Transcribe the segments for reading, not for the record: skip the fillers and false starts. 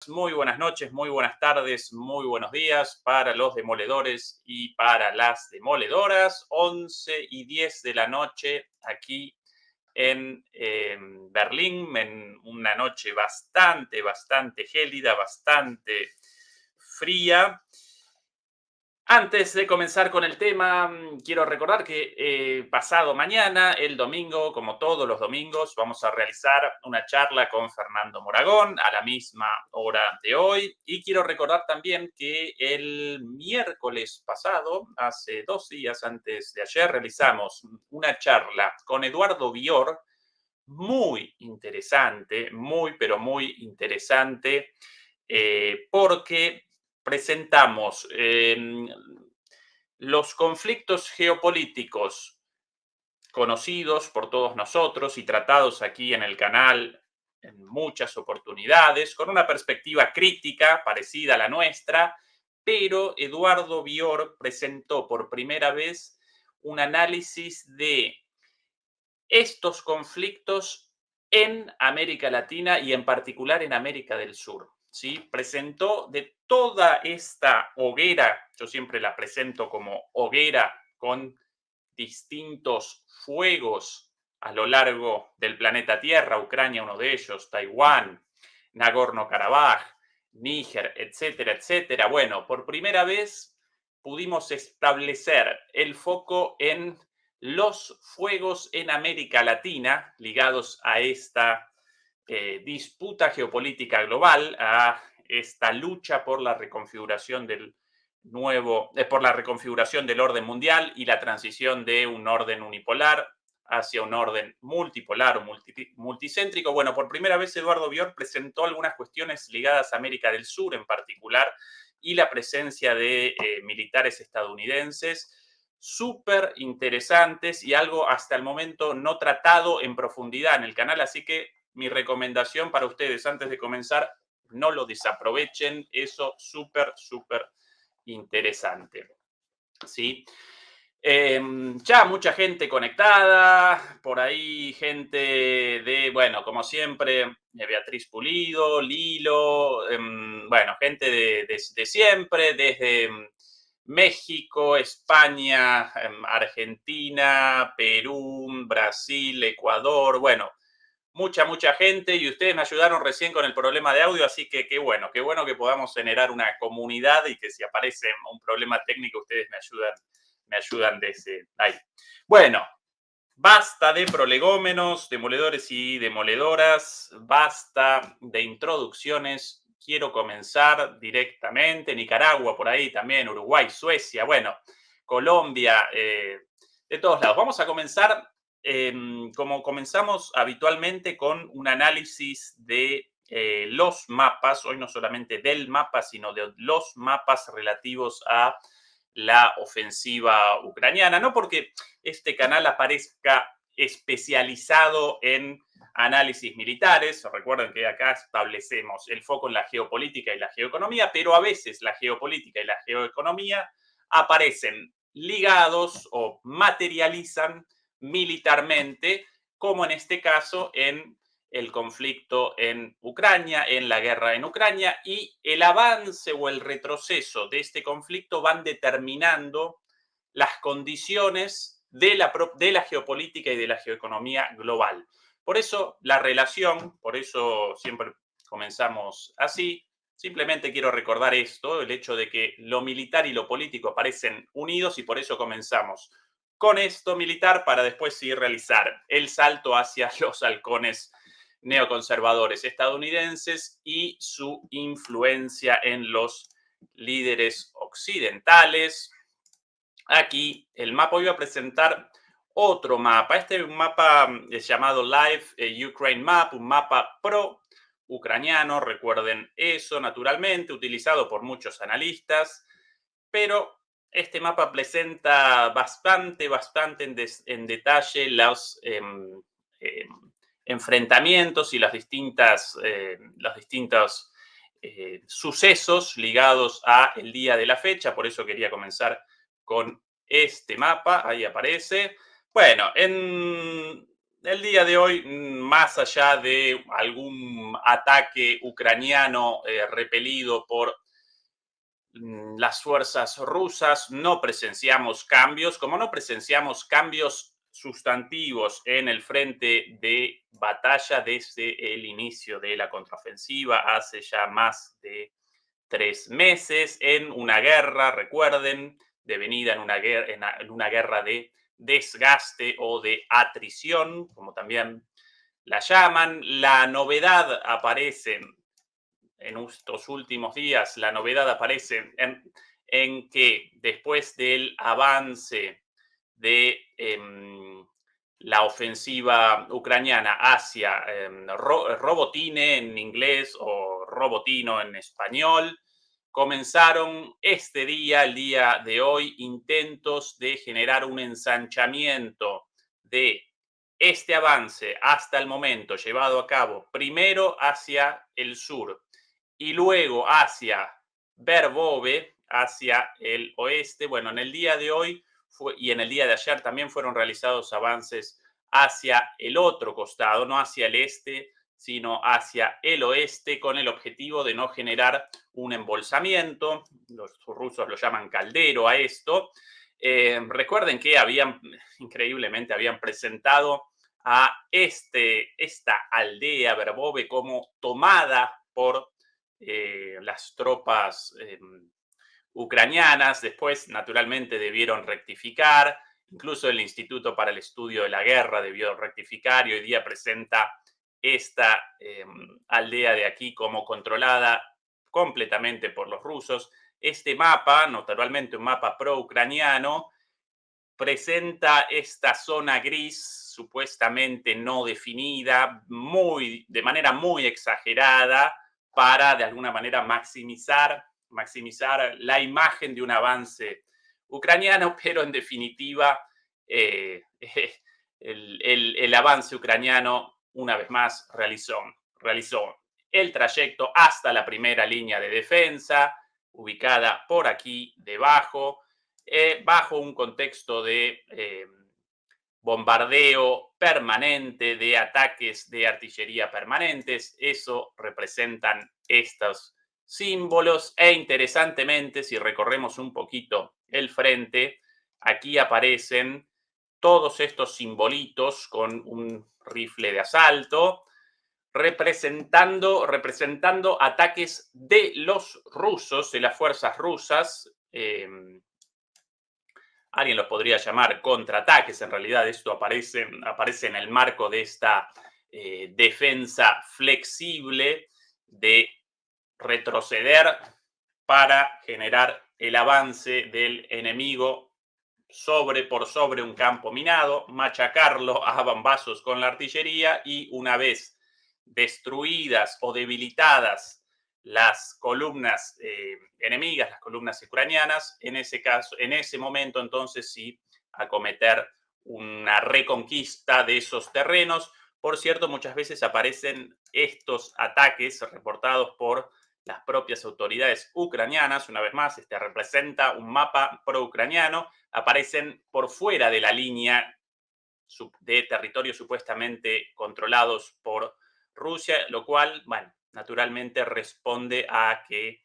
Muy buenas noches, muy buenas tardes, muy buenos días para los demoledores y para las demoledoras. 11:10 de la noche aquí en Berlín, en una noche bastante gélida, bastante fría. Antes de comenzar con el tema, quiero recordar que pasado mañana, el domingo, como todos los domingos, vamos a realizar una charla con Fernando Moragón a la misma hora de hoy. Y quiero recordar también que el miércoles pasado, hace 2 días antes de ayer, realizamos una charla con Eduardo Bior, muy interesante, pero muy interesante, porque presentamos los conflictos geopolíticos conocidos por todos nosotros y tratados aquí en el canal en muchas oportunidades, con una perspectiva crítica parecida a la nuestra, pero Eduardo Bior presentó por primera vez un análisis de estos conflictos en América Latina y en particular en América del Sur. ¿Sí? Presentó de toda esta hoguera, yo siempre la presento como hoguera con distintos fuegos a lo largo del planeta Tierra, Ucrania uno de ellos, Taiwán, Nagorno-Karabaj, Níger, etcétera, etcétera. Bueno, por primera vez pudimos establecer el foco en los fuegos en América Latina ligados a esta disputa geopolítica global, a esta lucha por la reconfiguración por la reconfiguración del orden mundial y la transición de un orden unipolar hacia un orden multipolar o multicéntrico. Bueno, por primera vez Eduardo Bior presentó algunas cuestiones ligadas a América del Sur en particular y la presencia de militares estadounidenses súper interesantes y algo hasta el momento no tratado en profundidad en el canal, así que mi recomendación para ustedes antes de comenzar, no lo desaprovechen, eso súper interesante. ¿Sí? Ya mucha gente conectada, por ahí gente bueno, como siempre, Beatriz Pulido, Lilo, bueno, gente de siempre, desde México, España, Argentina, Perú, Brasil, Ecuador, bueno, mucha gente y ustedes me ayudaron recién con el problema de audio, así que qué bueno que podamos generar una comunidad y que si aparece un problema técnico ustedes me ayudan desde ahí. Bueno, basta de prolegómenos, demoledores y demoledoras, basta de introducciones. Quiero comenzar directamente. Nicaragua, por ahí también, Uruguay, Suecia, bueno, Colombia, de todos lados. Vamos a comenzar como comenzamos habitualmente con un análisis de los mapas, hoy no solamente del mapa, sino de los mapas relativos a la ofensiva ucraniana. No porque este canal aparezca especializado en análisis militares. Recuerden que acá establecemos el foco en la geopolítica y la geoeconomía, pero a veces la geopolítica y la geoeconomía aparecen ligados o materializan militarmente, como en este caso en el conflicto en Ucrania, en la guerra en Ucrania, y el avance o el retroceso de este conflicto van determinando las condiciones de la geopolítica y de la geoeconomía global. Por eso la relación, por eso siempre comenzamos así, simplemente quiero recordar esto, el hecho de que lo militar y lo político aparecen unidos y por eso comenzamos con esto militar para después sí realizar el salto hacia los halcones neoconservadores estadounidenses y su influencia en los líderes occidentales. Aquí el mapa, voy a presentar otro mapa. Este es un mapa llamado Live Ukraine Map, un mapa pro-ucraniano, recuerden eso naturalmente, utilizado por muchos analistas, pero este mapa presenta bastante en detalle los enfrentamientos y los distintos sucesos ligados a el día de la fecha, por eso quería comenzar con este mapa, ahí aparece. Bueno, el día de hoy, más allá de algún ataque ucraniano repelido por las fuerzas rusas, no presenciamos cambios, como no presenciamos cambios sustantivos en el frente de batalla desde el inicio de la contraofensiva hace ya más de 3 meses en una guerra, recuerden, devenida en una guerra de desgaste o de atrición, como también la llaman. La novedad aparece en estos últimos días, la novedad aparece en que después del avance de la ofensiva ucraniana hacia Robotine en inglés o Robotino en español, comenzaron este día, el día de hoy, intentos de generar un ensanchamiento de este avance hasta el momento llevado a cabo primero hacia el sur y luego hacia Verbove, hacia el oeste. Bueno, en el día de hoy y en el día de ayer también fueron realizados avances hacia el otro costado, no hacia el este, sino hacia el oeste, con el objetivo de no generar un embolsamiento. Los rusos lo llaman caldero a esto. Recuerden que increíblemente, habían presentado a esta aldea Verbove como tomada por las tropas ucranianas. Después, naturalmente, debieron rectificar. Incluso el Instituto para el Estudio de la Guerra debió rectificar y hoy día presenta esta aldea de aquí como controlada completamente por los rusos. Este mapa, naturalmente un mapa pro-ucraniano, presenta esta zona gris supuestamente no definida, de manera muy exagerada, para de alguna manera maximizar la imagen de un avance ucraniano, pero en definitiva eh, el avance ucraniano una vez más realizó el trayecto hasta la primera línea de defensa, ubicada por aquí debajo, bajo un contexto de bombardeo permanente, de ataques de artillería permanentes. Eso representan estos símbolos e interesantemente, si recorremos un poquito el frente, aquí aparecen todos estos simbolitos con un rifle de asalto, representando ataques de los rusos, de las fuerzas rusas. Alguien los podría llamar contraataques. En realidad esto aparece en el marco de esta defensa flexible de retroceder para generar el avance del enemigo por sobre un campo minado, machacarlo a bombazos con la artillería y una vez destruidas o debilitadas las columnas enemigas, las columnas ucranianas, en ese momento entonces sí acometer una reconquista de esos terrenos. Por cierto, muchas veces aparecen estos ataques reportados por las propias autoridades ucranianas. Una vez más, este representa un mapa pro-ucraniano. Aparecen por fuera de la línea de territorios supuestamente controlados por Rusia, lo cual, bueno, naturalmente responde a que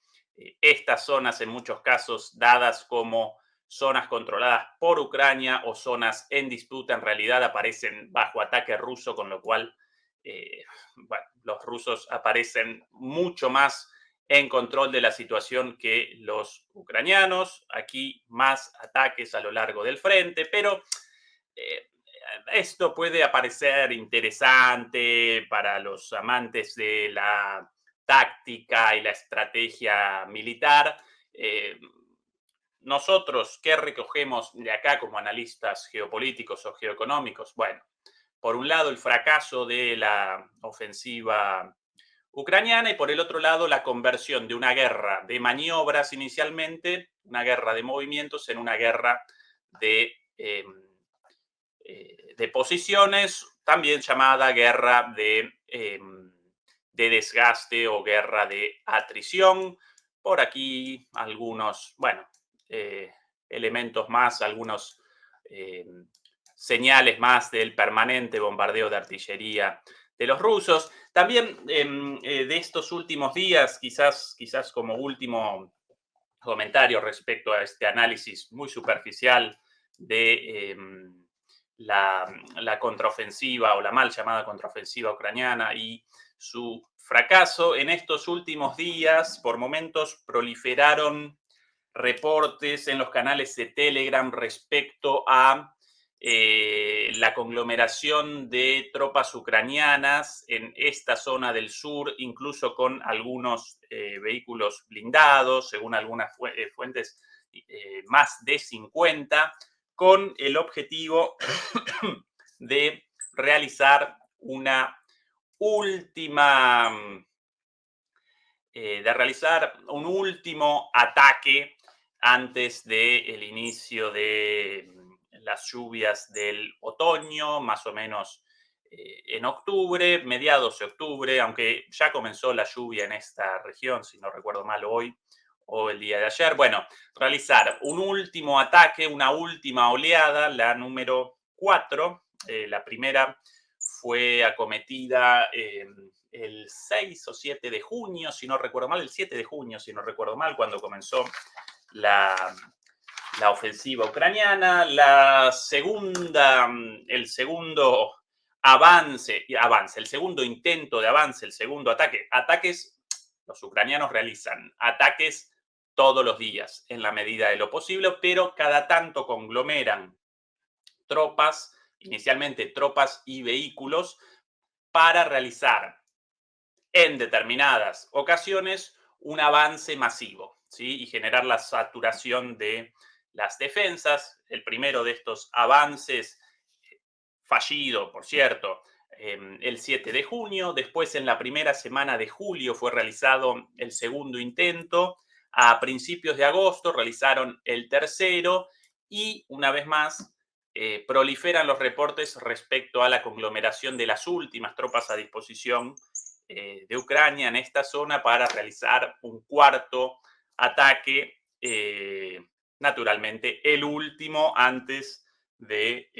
estas zonas, en muchos casos dadas como zonas controladas por Ucrania o zonas en disputa, en realidad aparecen bajo ataque ruso, con lo cual bueno, los rusos aparecen mucho más en control de la situación que los ucranianos. Aquí más ataques a lo largo del frente, pero eh, esto puede parecer interesante para los amantes de la táctica y la estrategia militar. Eh, Nosotros, ¿qué recogemos de acá como analistas geopolíticos o geoeconómicos? Bueno, por un lado, el fracaso de la ofensiva ucraniana y por el otro lado, la conversión de una guerra de maniobras inicialmente, una guerra de movimientos, en una guerra de posiciones, también llamada guerra de desgaste o guerra de atrición. Por aquí algunos, bueno, elementos más, algunos eh, señales más del permanente bombardeo de artillería de los rusos. También de estos últimos días, quizás como último comentario respecto a este análisis muy superficial de la contraofensiva o la mal llamada contraofensiva ucraniana y su fracaso. En estos últimos días, por momentos, proliferaron reportes en los canales de Telegram respecto a la conglomeración de tropas ucranianas en esta zona del sur, incluso con algunos vehículos blindados, según algunas fuentes, más de 50, con el objetivo de realizar una última, de realizar un último ataque antes del inicio de las lluvias del otoño, más o menos en octubre, mediados de octubre, aunque ya comenzó la lluvia en esta región, si no recuerdo mal hoy o el día de ayer. Bueno, realizar un último ataque, una última oleada, la número 4. La primera fue acometida el 6 o 7 de junio, si no recuerdo mal, el 7 de junio, si no recuerdo mal, cuando comenzó la, la ofensiva ucraniana. La segunda, el segundo avance, el segundo intento de avance, el segundo ataque. Ataques, los ucranianos realizan ataques todos los días en la medida de lo posible, pero cada tanto conglomeran tropas, inicialmente tropas y vehículos, para realizar en determinadas ocasiones un avance masivo, ¿sí? Y generar la saturación de las defensas. El primero de estos avances, fallido, por cierto, el 7 de junio. Después, en la primera semana de julio, fue realizado el segundo intento. A principios de agosto realizaron el tercero y, una vez más, proliferan los reportes respecto a la conglomeración de las últimas tropas a disposición de Ucrania en esta zona para realizar un cuarto ataque, naturalmente el último antes de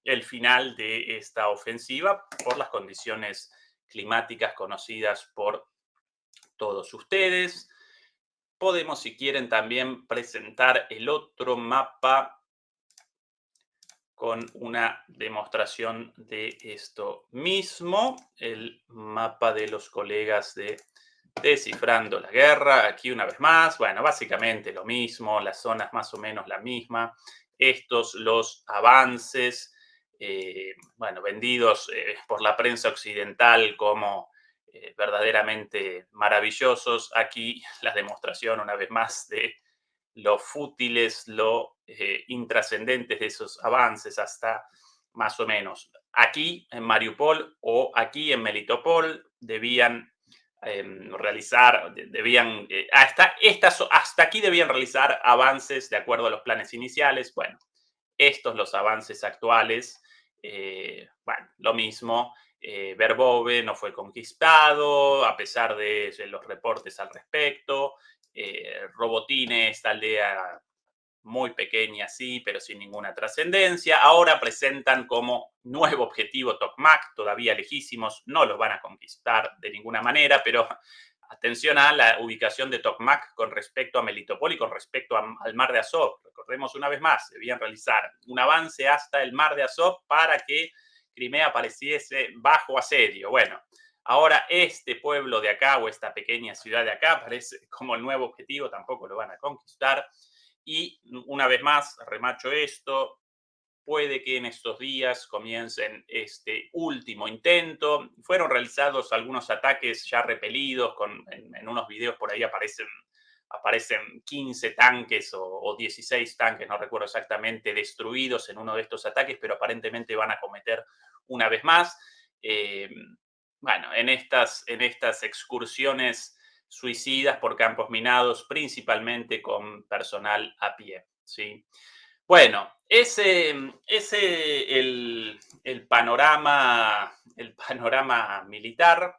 el final de esta ofensiva por las condiciones climáticas conocidas por todos ustedes. Podemos, si quieren, también presentar el otro mapa con una demostración de esto mismo, el mapa de los colegas de Descifrando la Guerra. Aquí una vez más, bueno, básicamente lo mismo, las zonas más o menos la misma. Estos los avances, bueno, vendidos por la prensa occidental como verdaderamente maravillosos. Aquí la demostración una vez más de lo fútiles, lo intrascendentes de esos avances hasta más o menos aquí en Mariupol o aquí en Melitopol debían hasta aquí debían realizar avances de acuerdo a los planes iniciales. Bueno, estos los avances actuales, bueno, lo mismo. Verbove no fue conquistado, a pesar de los reportes al respecto. Robotine, esta aldea muy pequeña, sí, pero sin ninguna trascendencia. Ahora presentan como nuevo objetivo Tokmak, todavía lejísimos, no los van a conquistar de ninguna manera, pero atención a la ubicación de Tokmak con respecto a Melitopol y con respecto al Mar de Azov. Recordemos una vez más, debían realizar un avance hasta el Mar de Azov para que Crimea apareciese bajo asedio. Bueno, ahora este pueblo de acá o esta pequeña ciudad de acá parece como el nuevo objetivo, tampoco lo van a conquistar. Y una vez más, remacho esto, puede que en estos días comiencen este último intento. Fueron realizados algunos ataques ya repelidos, en unos videos por ahí aparecen 15 tanques o 16 tanques, no recuerdo exactamente, destruidos en uno de estos ataques, pero aparentemente van a cometer una vez más. Bueno, en estas excursiones suicidas por campos minados, principalmente con personal a pie, ¿sí? Bueno, el panorama militar.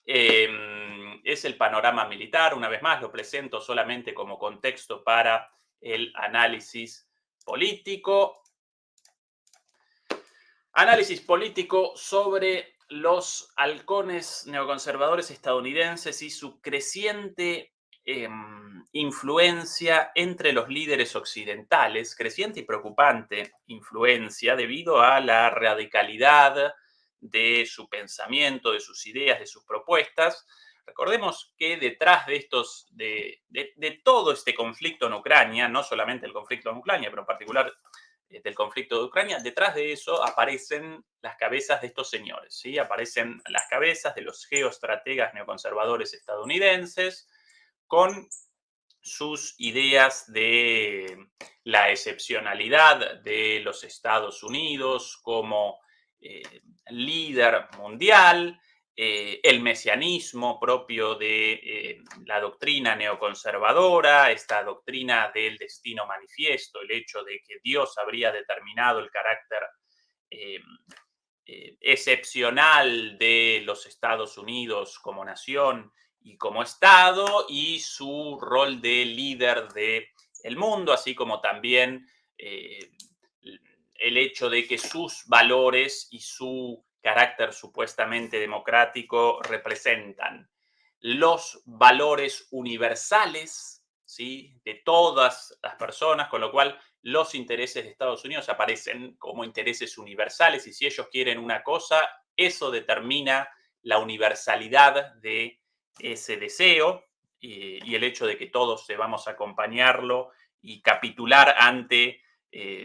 Es el panorama militar, una vez más lo presento solamente como contexto para el análisis político. Análisis político sobre los halcones neoconservadores estadounidenses y su creciente influencia entre los líderes occidentales, creciente y preocupante influencia debido a la radicalidad de su pensamiento, de sus ideas, de sus propuestas. Recordemos que detrás de de todo este conflicto en Ucrania, no solamente el conflicto en Ucrania, pero en particular del conflicto de Ucrania, detrás de eso aparecen las cabezas de estos señores, ¿sí? Aparecen las cabezas de los geoestrategas neoconservadores estadounidenses con sus ideas de la excepcionalidad de los Estados Unidos como eh, líder mundial, el mesianismo propio de la doctrina neoconservadora, esta doctrina del destino manifiesto, el hecho de que Dios habría determinado el carácter eh, excepcional de los Estados Unidos como nación y como Estado y su rol de líder del mundo, así como también eh, el hecho de que sus valores y su carácter supuestamente democrático representan los valores universales, ¿sí?, de todas las personas, con lo cual los intereses de Estados Unidos aparecen como intereses universales y si ellos quieren una cosa, eso determina la universalidad de ese deseo y el hecho de que todos debamos acompañarlo y capitular ante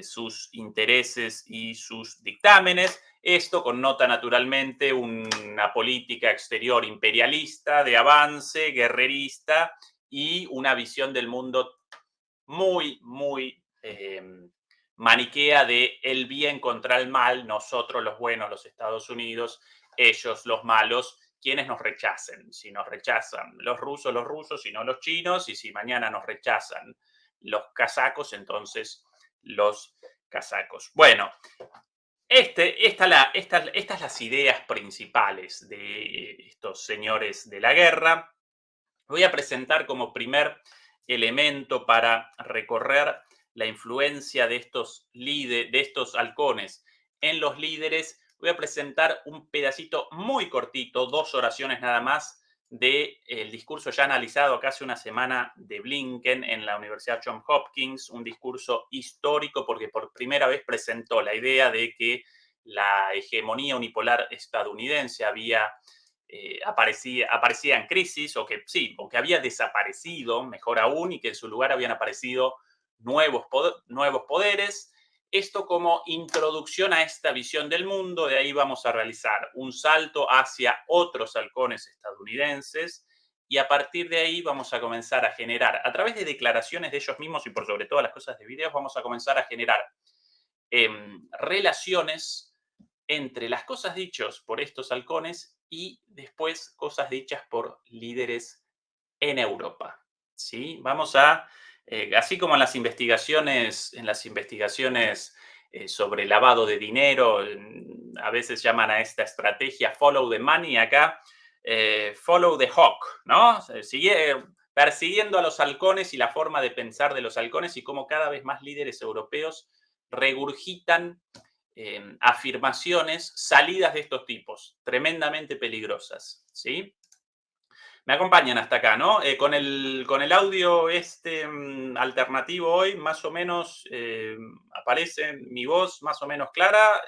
sus intereses y sus dictámenes. Esto connota naturalmente una política exterior imperialista, de avance, guerrerista y una visión del mundo muy maniquea de el bien contra el mal, nosotros los buenos, los Estados Unidos, ellos los malos, quienes nos rechacen. Si nos rechazan los rusos, si no los chinos, y si mañana nos rechazan los casacos, entonces los casacos. Bueno, estas las ideas principales de estos señores de la guerra. Voy a presentar como primer elemento para recorrer la influencia de de estos halcones en los líderes. Voy a presentar un pedacito muy cortito, 2 oraciones nada más, del discurso ya analizado casi una semana de Blinken en la Universidad Johns Hopkins, un discurso histórico porque por primera vez presentó la idea de que la hegemonía unipolar estadounidense aparecía en crisis o que sí, o que había desaparecido, mejor aún, y que en su lugar habían aparecido nuevos poderes. Esto como introducción a esta visión del mundo, de ahí vamos a realizar un salto hacia otros halcones estadounidenses y a partir de ahí vamos a comenzar a generar, a través de declaraciones de ellos mismos y por sobre todas las cosas de videos, vamos a comenzar a generar relaciones entre las cosas dichas por estos halcones y después cosas dichas por líderes en Europa. ¿Sí? Vamos así como en las investigaciones sobre lavado de dinero, a veces llaman a esta estrategia follow the money, acá follow the hawk, ¿no? Persiguiendo a los halcones y la forma de pensar de los halcones y cómo cada vez más líderes europeos regurgitan afirmaciones salidas de estos tipos, tremendamente peligrosas, ¿sí? Me acompañan hasta acá, ¿no? Con el audio alternativo hoy, más o menos aparece mi voz más o menos clara.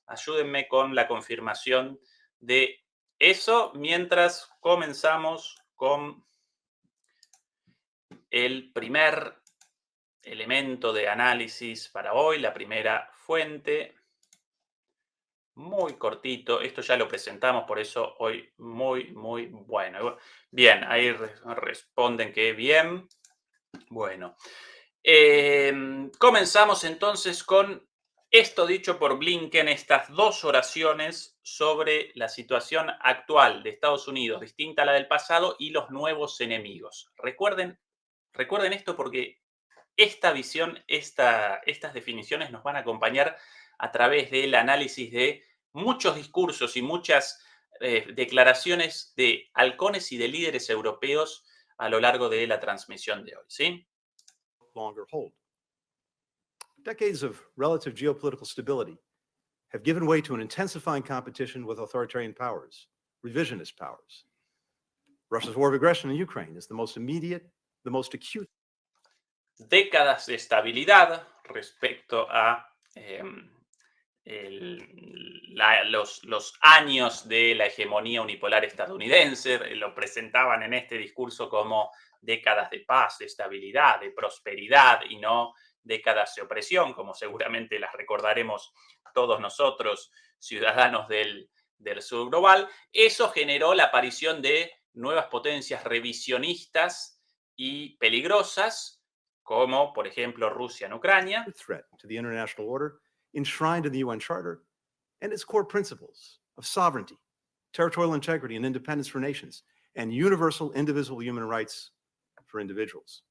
Ayúdenme con la confirmación de eso mientras comenzamos con el primer elemento de análisis para hoy, la primera fuente. Muy cortito, esto ya lo presentamos, por eso hoy muy bueno. Bien, ahí responden que bien. Bueno, comenzamos entonces con esto dicho por Blinken, estas 2 oraciones sobre la situación actual de Estados Unidos, distinta a la del pasado, y los nuevos enemigos. Recuerden esto porque esta visión, estas definiciones nos van a acompañar a través del análisis de muchos discursos y muchas declaraciones de halcones y de líderes europeos a lo largo de la transmisión de hoy, ¿sí? Longer hold. Decades of relative geopolitical stability have given way to an intensifying competition with authoritarian powers, revisionist powers. Russia's war of aggression in Ukraine is the most immediate, the most acute. Décadas de estabilidad respecto a los años de la hegemonía unipolar estadounidense. Lo presentaban en este discurso como décadas de paz, de estabilidad, de prosperidad y no décadas de opresión, como seguramente las recordaremos todos nosotros, ciudadanos del sur global. Eso generó la aparición de nuevas potencias revisionistas y peligrosas, como por ejemplo Rusia en Ucrania. Threat to the international order enshrined in the UN Charter and its core principles of sovereignty, territorial integrity and independence for nations, and universal indivisible human rights for individuals.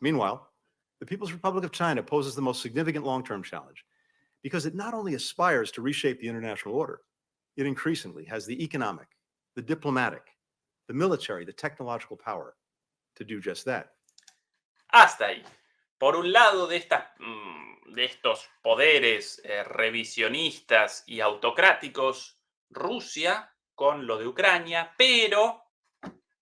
Meanwhile, the People's Republic of China poses the most significant long-term challenge because it not only aspires to reshape the international order, it increasingly has the economic, the diplomatic, the military, the technological power to do just that. Hasta ahí. Por un lado, de estos poderes revisionistas y autocráticos, Rusia con lo de Ucrania, pero,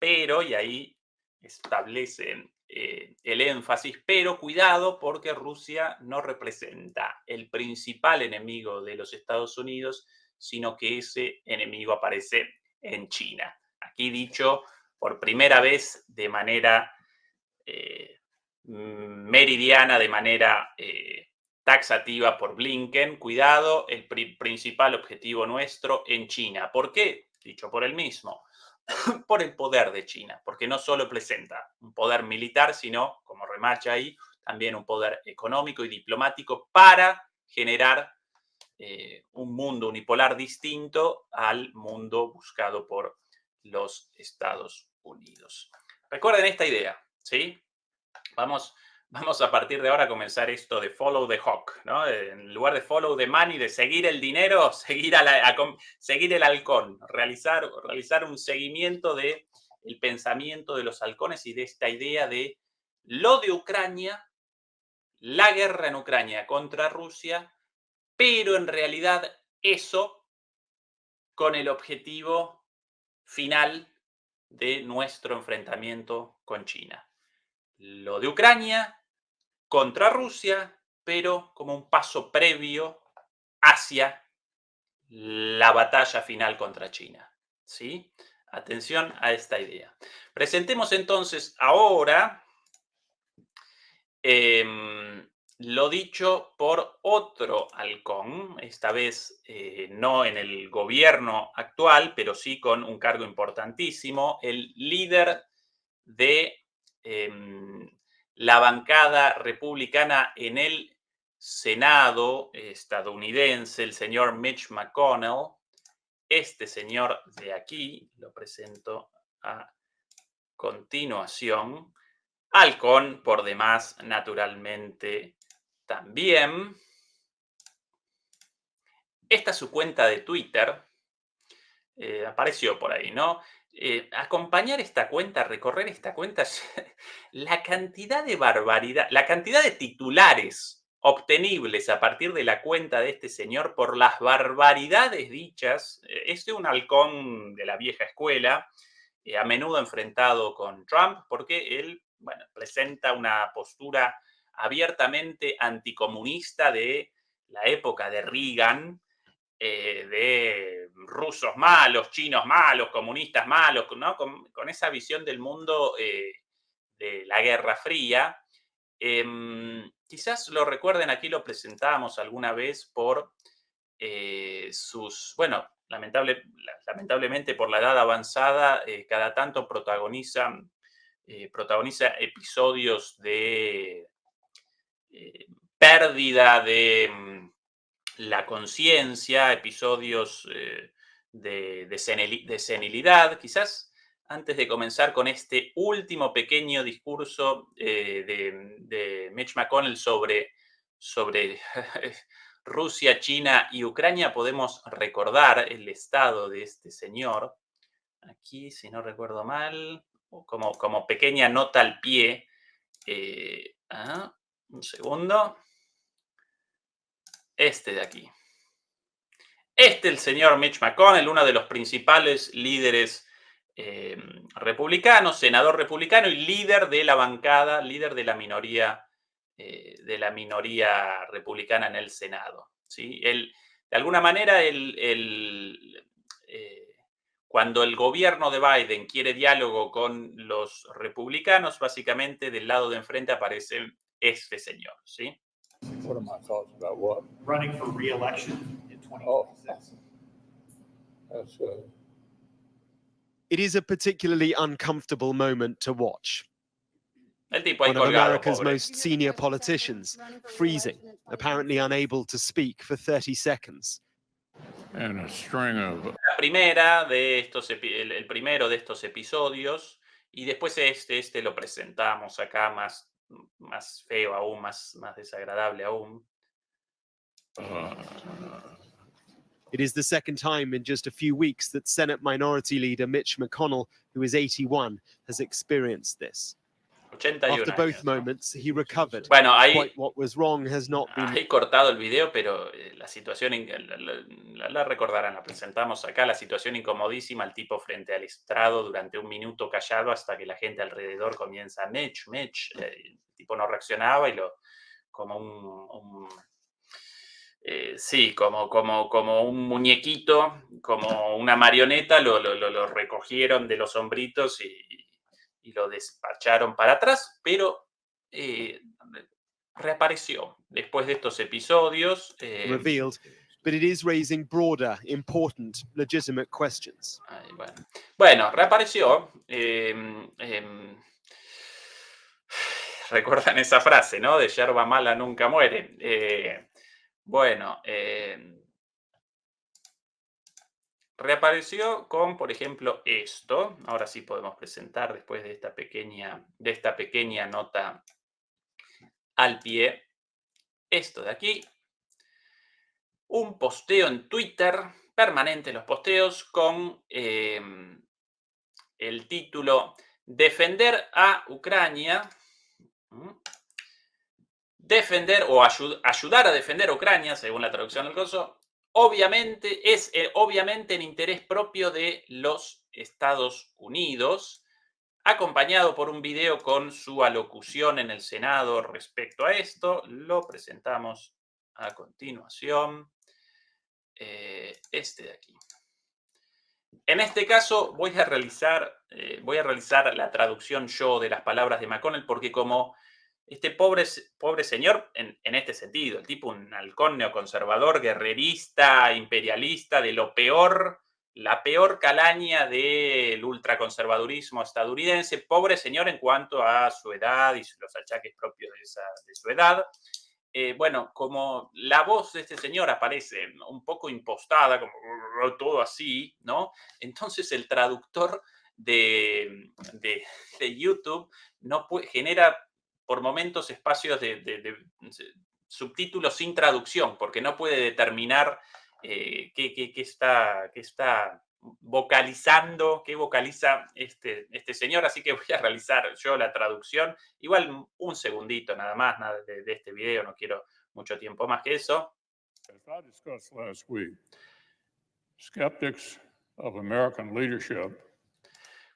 y ahí establecen el énfasis, pero cuidado porque Rusia no representa el principal enemigo de los Estados Unidos, sino que ese enemigo aparece en China. Aquí dicho por primera vez de manera meridiana, de manera taxativa por Blinken. Cuidado, el principal objetivo nuestro en China. ¿Por qué? Dicho por él mismo, por el poder de China, porque no solo presenta un poder militar, sino, como remarcha ahí, también un poder económico y diplomático para generar un mundo unipolar distinto al mundo buscado por los Estados Unidos. Recuerden esta idea, ¿sí? Vamos a partir de ahora a comenzar esto de follow the hawk, ¿no? En lugar de follow the money, de seguir el dinero, seguir el halcón, realizar un seguimiento del pensamiento de los halcones y de esta idea de lo de Ucrania, la guerra en Ucrania contra Rusia, pero en realidad eso con el objetivo final de nuestro enfrentamiento con China. Lo de Ucrania contra Rusia, pero como un paso previo hacia la batalla final contra China, ¿sí? Atención a esta idea. Presentemos entonces ahora lo dicho por otro halcón, esta vez no en el gobierno actual, pero sí con un cargo importantísimo, el líder de la bancada republicana en el Senado estadounidense, el señor Mitch McConnell. Este señor de aquí, lo presento a continuación. Halcón, por demás, naturalmente, también. Esta es su cuenta de Twitter. Apareció por ahí, ¿no? Acompañar esta cuenta, recorrer esta cuenta, la cantidad de barbaridad, la cantidad de titulares obtenibles a partir de la cuenta de este señor por las barbaridades dichas. Es de un halcón de la vieja escuela, a menudo enfrentado con Trump, porque él, bueno, presenta una postura abiertamente anticomunista de la época de Reagan, de rusos malos, chinos malos, comunistas malos, ¿no? Con esa visión del mundo de la Guerra Fría. Quizás lo recuerden, aquí lo presentamos alguna vez por sus, bueno, lamentablemente por la edad avanzada, cada tanto protagoniza episodios de pérdida de la conciencia, episodios de senilidad. Quizás antes de comenzar con este último pequeño discurso de Mitch McConnell sobre Rusia, China y Ucrania, podemos recordar el estado de este señor. Aquí, si no recuerdo mal, como pequeña nota al pie. Un segundo. Este de aquí. el señor Mitch McConnell, uno de los principales líderes republicanos, senador republicano y líder de la bancada, líder de la minoría republicana en el Senado, ¿sí? Él, de alguna manera, cuando el gobierno de Biden quiere diálogo con los republicanos, básicamente del lado de enfrente aparece este señor, ¿sí? What are my thoughts about what? Running for re-election in 2026. That's It is a particularly uncomfortable moment to watch. El tipo ahí One of colgado, America's pobre. most senior politicians, freezing, apparently unable to speak for 30 seconds. and a string of La primera de estos, el primero de estos episodios, y después este lo presentamos acá más feo aún, más desagradable aún. It is the second time in just a few weeks that Senate Minority Leader Mitch McConnell, who is 81, has experienced this. 81 After both años, ¿no? moments, he recovered. Bueno, ahí, Quite what was wrong has not been. ahí cortado el video, pero la situación, la recordarán, la presentamos acá, la situación incomodísima, el tipo frente al estrado durante un minuto callado hasta que la gente alrededor comienza, Mitch, el tipo no reaccionaba y como sí, como un muñequito, como una marioneta, lo recogieron de los hombritos y lo despacharon para atrás, pero reapareció después de estos episodios. Revealed, but it is raising broader, important, legitimate questions. Bueno, reapareció. Recuerdan esa frase, ¿no? De yerba mala nunca muere. Bueno, reapareció con, por ejemplo, esto. Ahora sí podemos presentar después de esta pequeña nota al pie. Esto de aquí. Un posteo en Twitter, permanente los posteos, con el título Defender a Ucrania. Defender o ayudar a defender a Ucrania, según la traducción del coso, obviamente es obviamente en interés propio de los Estados Unidos, acompañado por un video con su alocución en el Senado respecto a esto. Lo presentamos a continuación. Este de aquí. En este caso voy a realizar la traducción yo de las palabras de McConnell, porque como este pobre señor, en este sentido, el tipo un halcón neoconservador, guerrerista, imperialista, de lo peor, la peor calaña del ultraconservadurismo estadounidense, pobre señor en cuanto a su edad y los achaques propios de su edad. Bueno, como la voz de este señor aparece un poco impostada, como todo así, ¿no? Entonces el traductor de YouTube genera por momentos espacios de subtítulos sin traducción, porque no puede determinar qué está vocalizando, qué vocaliza este señor, así que voy a realizar yo la traducción. Igual un segundito nada más de este video, no quiero mucho tiempo más que eso. As I discussed last week, skeptics of American leadership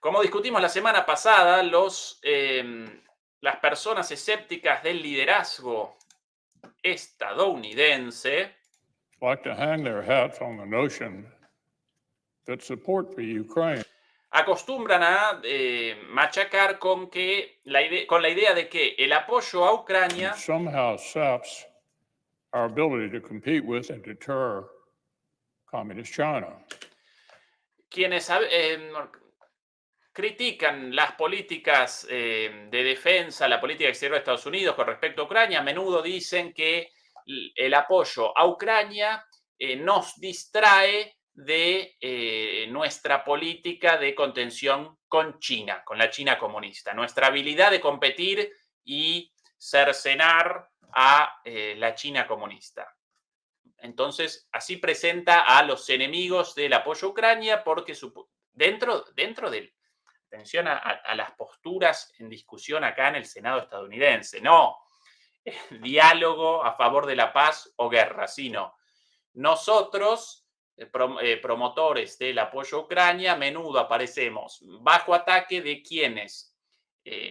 Como discutimos la semana pasada, las personas escépticas del liderazgo estadounidense like to hang their hats on the notion that support for Ukraine acostumbran a machacar con la idea de que el apoyo a Ucrania somehow saps our ability to compete with and deter Communist China. quienes critican las políticas de defensa, la política exterior de Estados Unidos con respecto a Ucrania, a menudo dicen que el apoyo a Ucrania nos distrae de nuestra política de contención con China, con la China comunista, nuestra habilidad de competir y cercenar a la China comunista. Entonces, así presenta a los enemigos del apoyo a Ucrania, porque dentro de, atención a las posturas en discusión acá en el Senado estadounidense, no diálogo a favor de la paz o guerra, sino nosotros promotores del apoyo a Ucrania, a menudo aparecemos bajo ataque de quienes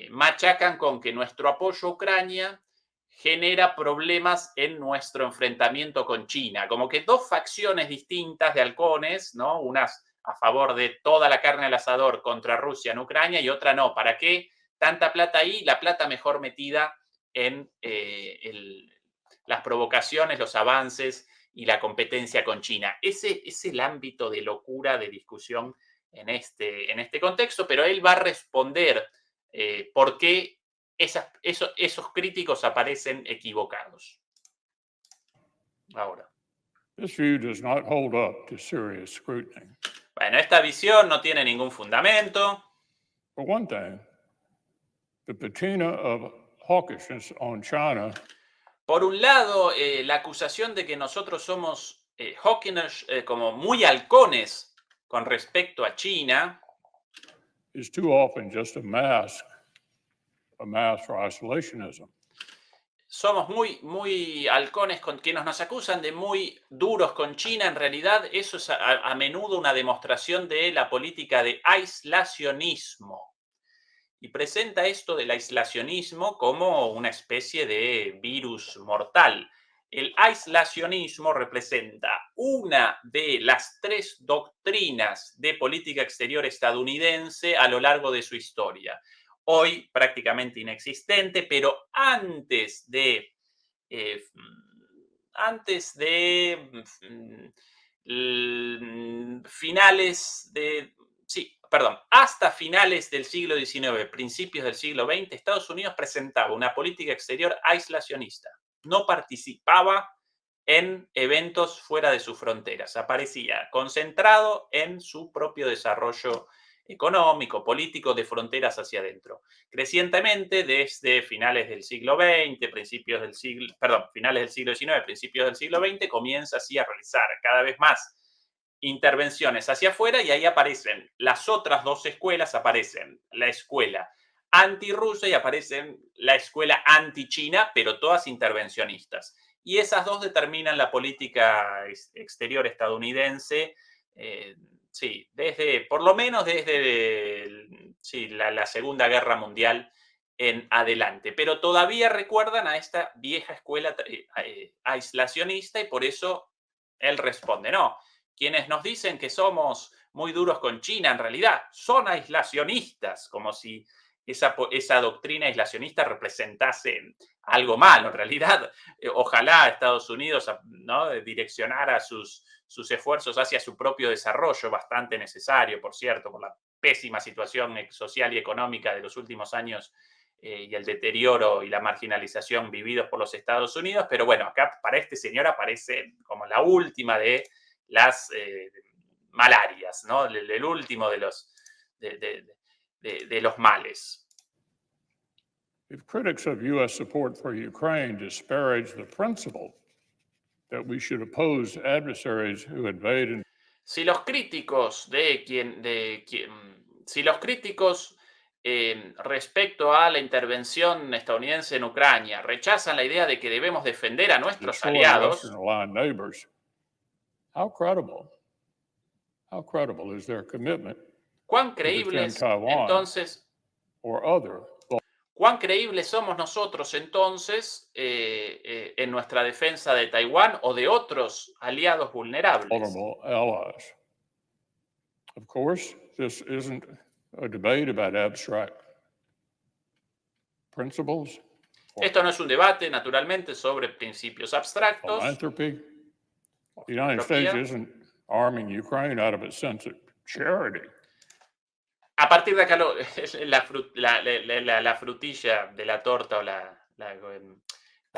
machacan con que nuestro apoyo a Ucrania genera problemas en nuestro enfrentamiento con China. Como que dos facciones distintas de halcones, ¿no? Unas a favor de toda la carne al asador contra Rusia en Ucrania y otra no. ¿Para qué tanta plata ahí? La plata mejor metida en las provocaciones, los avances y la competencia con China. Ese es el ámbito de locura de discusión en este contexto, pero él va a responder por qué esos críticos aparecen equivocados. Ahora. This view does not hold up to serious scrutiny. Bueno, esta visión no tiene ningún fundamento. For one thing, the patina of hawkishness on China Por un lado, la acusación de que nosotros somos hawkish, como muy halcones con respecto a China, is too often just a mask for isolationism. somos muy halcones con quienes nos acusan de muy duros con China. En realidad, eso es a menudo una demostración de la política de aislacionismo. Y presenta esto del aislacionismo como una especie de virus mortal. El aislacionismo representa una de las 3 doctrinas de política exterior estadounidense a lo largo de su historia. Hoy prácticamente inexistente, pero antes de finales de... Sí, perdón, hasta finales del siglo XIX, principios del siglo XX, Estados Unidos presentaba una política exterior aislacionista. No participaba en eventos fuera de sus fronteras. Aparecía concentrado en su propio desarrollo económico, político, de fronteras hacia adentro. Crecientemente, desde finales del siglo XX, finales del siglo XIX, principios del siglo XX, comienza así a realizar cada vez más intervenciones hacia afuera y ahí aparecen las otras 2 escuelas, aparecen la escuela antirrusa y aparecen la escuela anti-China, pero todas intervencionistas. Y esas 2 determinan la política exterior estadounidense, sí, por lo menos desde la Segunda Guerra Mundial en adelante. Pero todavía recuerdan a esta vieja escuela aislacionista y por eso él responde, no, quienes nos dicen que somos muy duros con China, en realidad son aislacionistas, como si esa doctrina aislacionista representase algo malo. En realidad, ojalá Estados Unidos, ¿no?, direccionara sus esfuerzos hacia su propio desarrollo, bastante necesario, por cierto, por la pésima situación social y económica de los últimos años y el deterioro y la marginalización vividos por los Estados Unidos. Pero bueno, acá para este señor aparece como la última de las malarias, ¿no? El último de los males. If critics of U.S. support for Ukraine disparage the principle that we should oppose adversaries who invade and Si los críticos respecto a la intervención estadounidense en Ucrania rechazan la idea de que debemos defender a nuestros destroy aliados, Western-aligned neighbors, how credible is their commitment ¿cuán to defend creíbles Taiwan entonces or other ¿Cuán creíbles somos nosotros entonces en nuestra defensa de Taiwán o de otros aliados vulnerables? vulnerable allies? Of course, this isn't a debate about abstract principles or Esto no es un debate, naturalmente, sobre principios abstractos. philanthropy. The United States isn't arming Ukraine out of a sense of charity. A partir de acá, la frutilla de la torta o la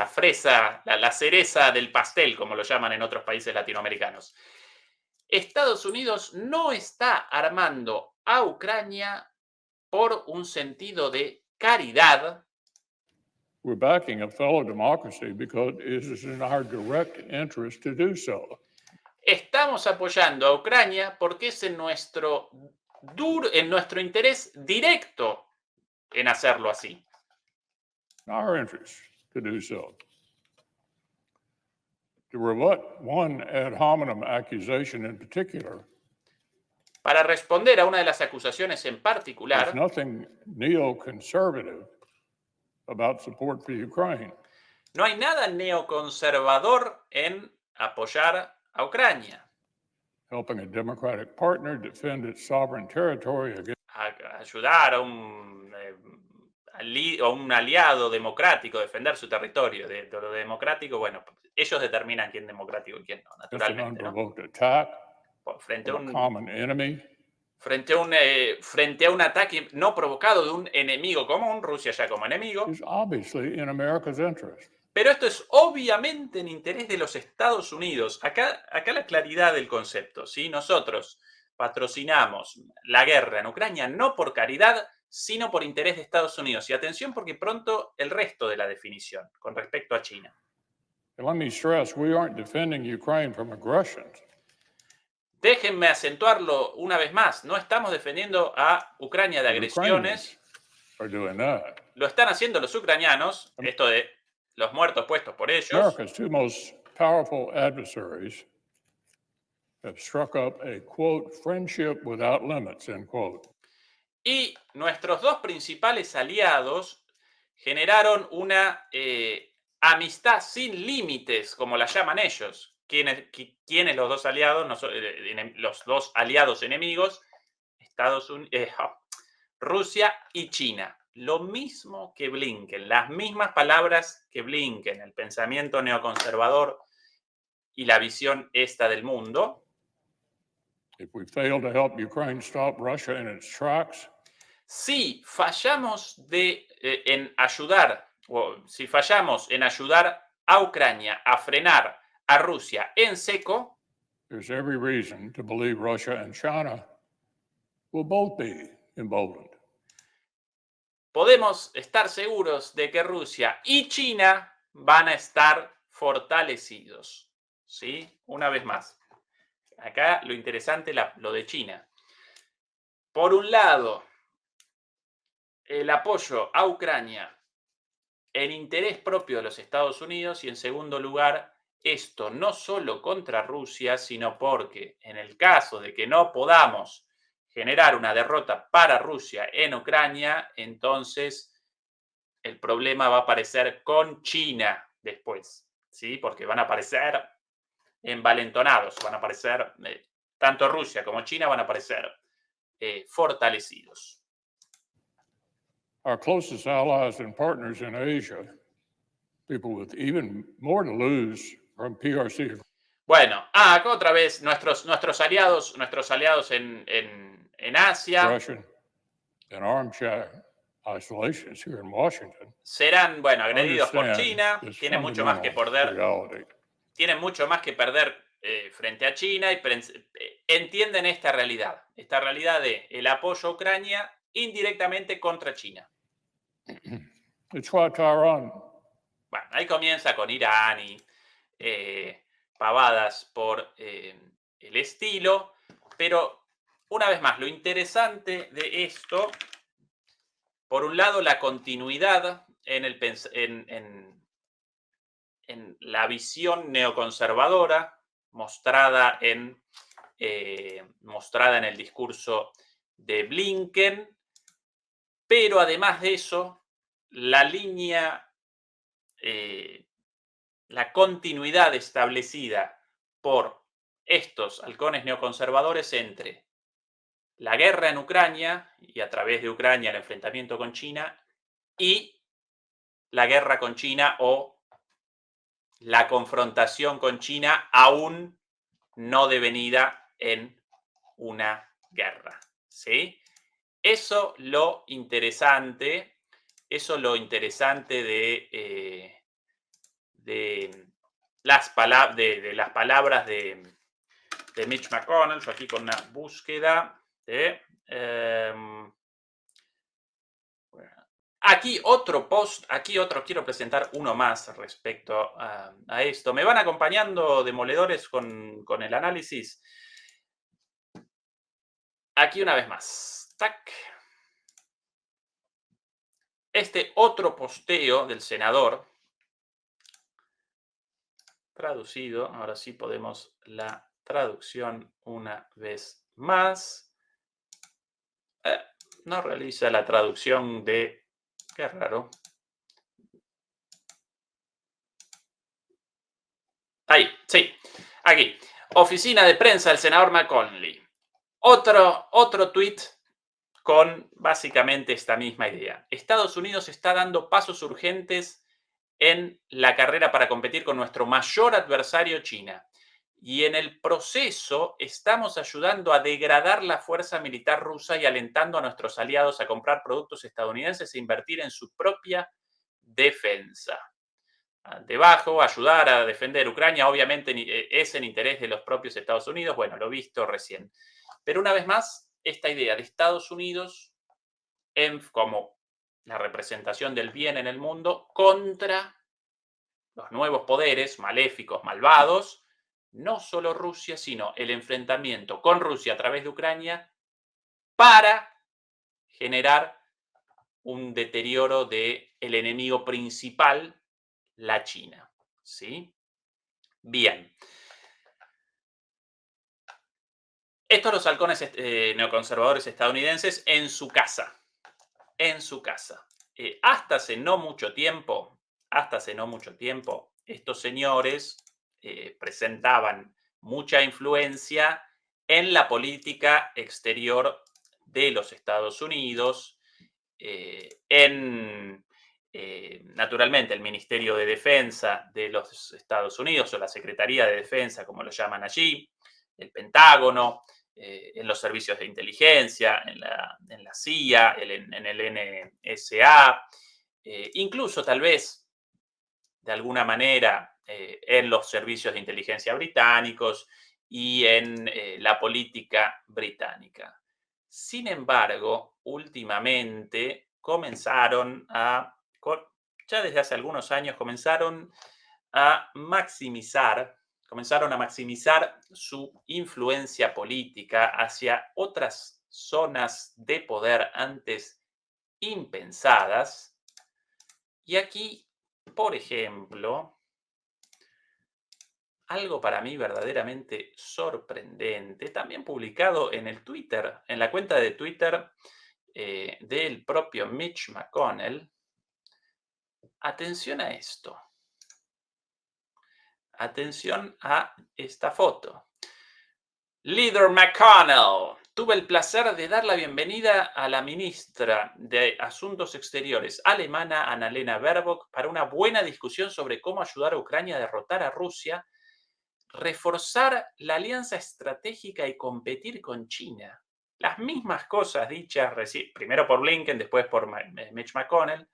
fresa, la cereza del pastel, como lo llaman en otros países latinoamericanos. Estados Unidos no está armando a Ucrania por un sentido de caridad. We're backing a fellow democracy because it is in our direct interest to do so. Estamos apoyando a Ucrania porque es en nuestro interés directo en hacerlo así. Our interest to do so. To rebut one ad hominem accusation in particular, Para responder a una de las acusaciones en there's particular, nothing neoconservative about support for Ukraine. no hay nada neoconservador en apoyar a Ucrania, Helping a democratic partner defend its sovereign territory against a ayudar a un aliado democrático a defender su territorio. De lo democrático, bueno, ellos determinan quién es democrático y quién no, an naturalmente, ¿no? unprovoked attack Frente a from a un common enemy. frente a un ataque no provocado de un enemigo común, Rusia ya como enemigo, Is obviously in America's interest. pero esto es obviamente en interés de los Estados Unidos. Acá la claridad del concepto, ¿sí? Nosotros patrocinamos la guerra en Ucrania no por caridad, sino por interés de Estados Unidos. Y atención porque pronto el resto de la definición con respecto a China. And let me stress, we aren't defending Ukraine from aggression. Déjenme acentuarlo una vez más, no estamos defendiendo a Ucrania de The agresiones, Ukrainians are doing that. lo están haciendo los ucranianos, esto de los muertos puestos por ellos. America's two most powerful adversaries have struck up a, quote, friendship without limits, end quote. Y nuestros dos principales aliados generaron una amistad sin límites, como la llaman ellos. ¿Quiénes los dos aliados? Los dos aliados enemigos, Rusia y China. Lo mismo que Blinken, las mismas palabras que Blinken, el pensamiento neoconservador y la visión esta del mundo. If we fail to help Ukraine stop Russia in its tracks, Si fallamos en ayudar, o si fallamos en ayudar a Ucrania a frenar a Rusia en seco, there's every reason to believe Russia and China will both be emboldened. podemos estar seguros de que Rusia y China van a estar fortalecidos. ¿Sí? Una vez más. Acá lo interesante, lo de China. Por un lado, el apoyo a Ucrania en interés propio de los Estados Unidos y en segundo lugar, esto no solo contra Rusia, sino porque en el caso de que no podamos generar una derrota para Rusia en Ucrania, entonces el problema va a aparecer con China después, ¿sí? Porque van a aparecer envalentonados, van a aparecer, tanto Rusia como China van a aparecer fortalecidos. Our closest allies and partners in Asia, people with even more to lose from PRC. Bueno, acá otra vez nuestros aliados en Asia Russian and armchair isolations here in Washington serán, bueno, agredidos por understand China, this tienen mucho más que fundamental perder, reality. tienen mucho más que perder frente a China y entienden esta realidad de el apoyo a Ucrania indirectamente contra China. It's why Tehran Bueno, ahí comienza con Irán y pavadas por el estilo, pero una vez más, lo interesante de esto, por un lado, la continuidad en la visión neoconservadora mostrada en el discurso de Blinken, pero además de eso, la línea, la continuidad establecida por estos halcones neoconservadores entre la guerra en Ucrania y a través de Ucrania el enfrentamiento con China y la guerra con China o la confrontación con China aún no devenida en una guerra, ¿sí? Eso lo interesante de las palabras de Mitch McConnell. Yo aquí con una búsqueda de aquí otro post, quiero presentar uno más respecto a esto. ¿Me van acompañando, demoledores, con el análisis? Aquí una vez más. ¡Tac! Este otro posteo del senador traducido. Ahora sí podemos la traducción una vez más. No realiza la traducción de... Qué raro. Ahí, sí. Aquí. Oficina de prensa del senador McConnell. Otro tuit con básicamente esta misma idea. Estados Unidos está dando pasos urgentes en la carrera para competir con nuestro mayor adversario, China. Y en el proceso estamos ayudando a degradar la fuerza militar rusa y alentando a nuestros aliados a comprar productos estadounidenses e invertir en su propia defensa. Debajo, ayudar a defender Ucrania, obviamente es en interés de los propios Estados Unidos. Bueno, lo visto recién. Pero una vez más, esta idea de Estados Unidos como la representación del bien en el mundo contra los nuevos poderes maléficos, malvados, no solo Rusia, sino el enfrentamiento con Rusia a través de Ucrania para generar un deterioro del enemigo principal, la China. ¿Sí? Bien. Estos los halcones neoconservadores estadounidenses en su casa. En su casa. Hasta hace no mucho tiempo, estos señores presentaban mucha influencia en la política exterior de los Estados Unidos, naturalmente el Ministerio de Defensa de los Estados Unidos o la Secretaría de Defensa, como lo llaman allí, el Pentágono, en los servicios de inteligencia, en la CIA, en el NSA, incluso tal vez de alguna manera en los servicios de inteligencia británicos y en la política británica. Sin embargo, últimamente ya desde hace algunos años, comenzaron a maximizar su influencia política hacia otras zonas de poder antes impensadas. Y aquí, por ejemplo, algo para mí verdaderamente sorprendente, también publicado en el Twitter, en la cuenta de Twitter del propio Mitch McConnell. Atención a esto. Atención a esta foto. Leader McConnell. Tuve el placer de dar la bienvenida a la ministra de Asuntos Exteriores alemana, Annalena Baerbock, para una buena discusión sobre cómo ayudar a Ucrania a derrotar a Rusia, reforzar la alianza estratégica y competir con China. Las mismas cosas dichas primero por Blinken, después por Mitch McConnell.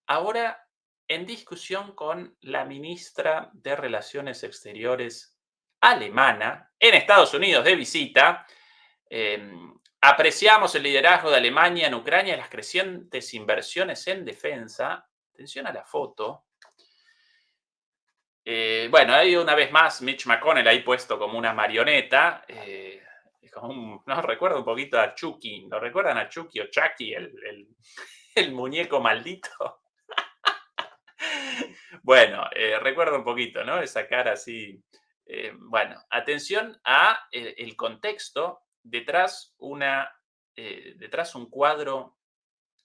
Ahora en discusión con la ministra de Relaciones Exteriores alemana, en Estados Unidos de visita. Apreciamos el liderazgo de Alemania en Ucrania y las crecientes inversiones en defensa. Atención a la foto. Bueno, ahí una vez más Mitch McConnell ahí puesto como una marioneta. No recuerda un poquito a Chucky. ¿Lo recuerdan a Chucky o Chucky, el muñeco maldito? Bueno, recuerda un poquito, ¿no? Esa cara así. Bueno, atención a el contexto. Detrás un cuadro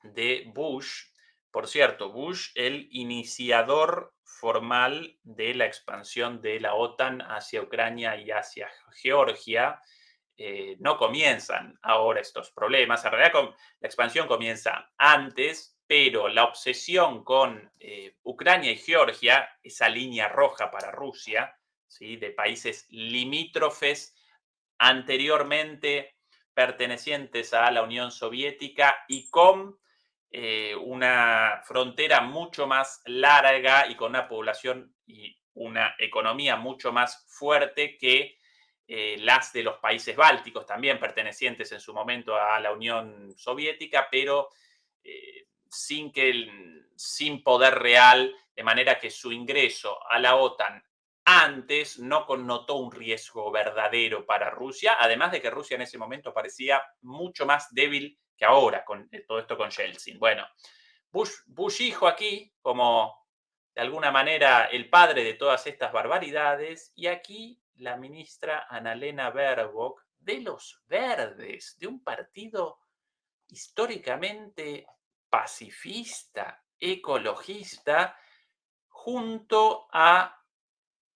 de Bush. Por cierto, Bush, el iniciador formal de la expansión de la OTAN hacia Ucrania y hacia Georgia. No comienzan ahora estos problemas. En realidad, la expansión comienza antes, pero la obsesión con Ucrania y Georgia, esa línea roja para Rusia, ¿sí?, de países limítrofes anteriormente pertenecientes a la Unión Soviética y con una frontera mucho más larga y con una población y una economía mucho más fuerte que las de los países bálticos, también pertenecientes en su momento a la Unión Soviética, pero sin poder real, de manera que su ingreso a la OTAN antes no connotó un riesgo verdadero para Rusia, además de que Rusia en ese momento parecía mucho más débil que ahora, con todo esto con Yeltsin. Bueno, Bush hijo aquí, como de alguna manera el padre de todas estas barbaridades, y aquí la ministra Annalena Baerbock de los Verdes, de un partido históricamente pacifista, ecologista, junto a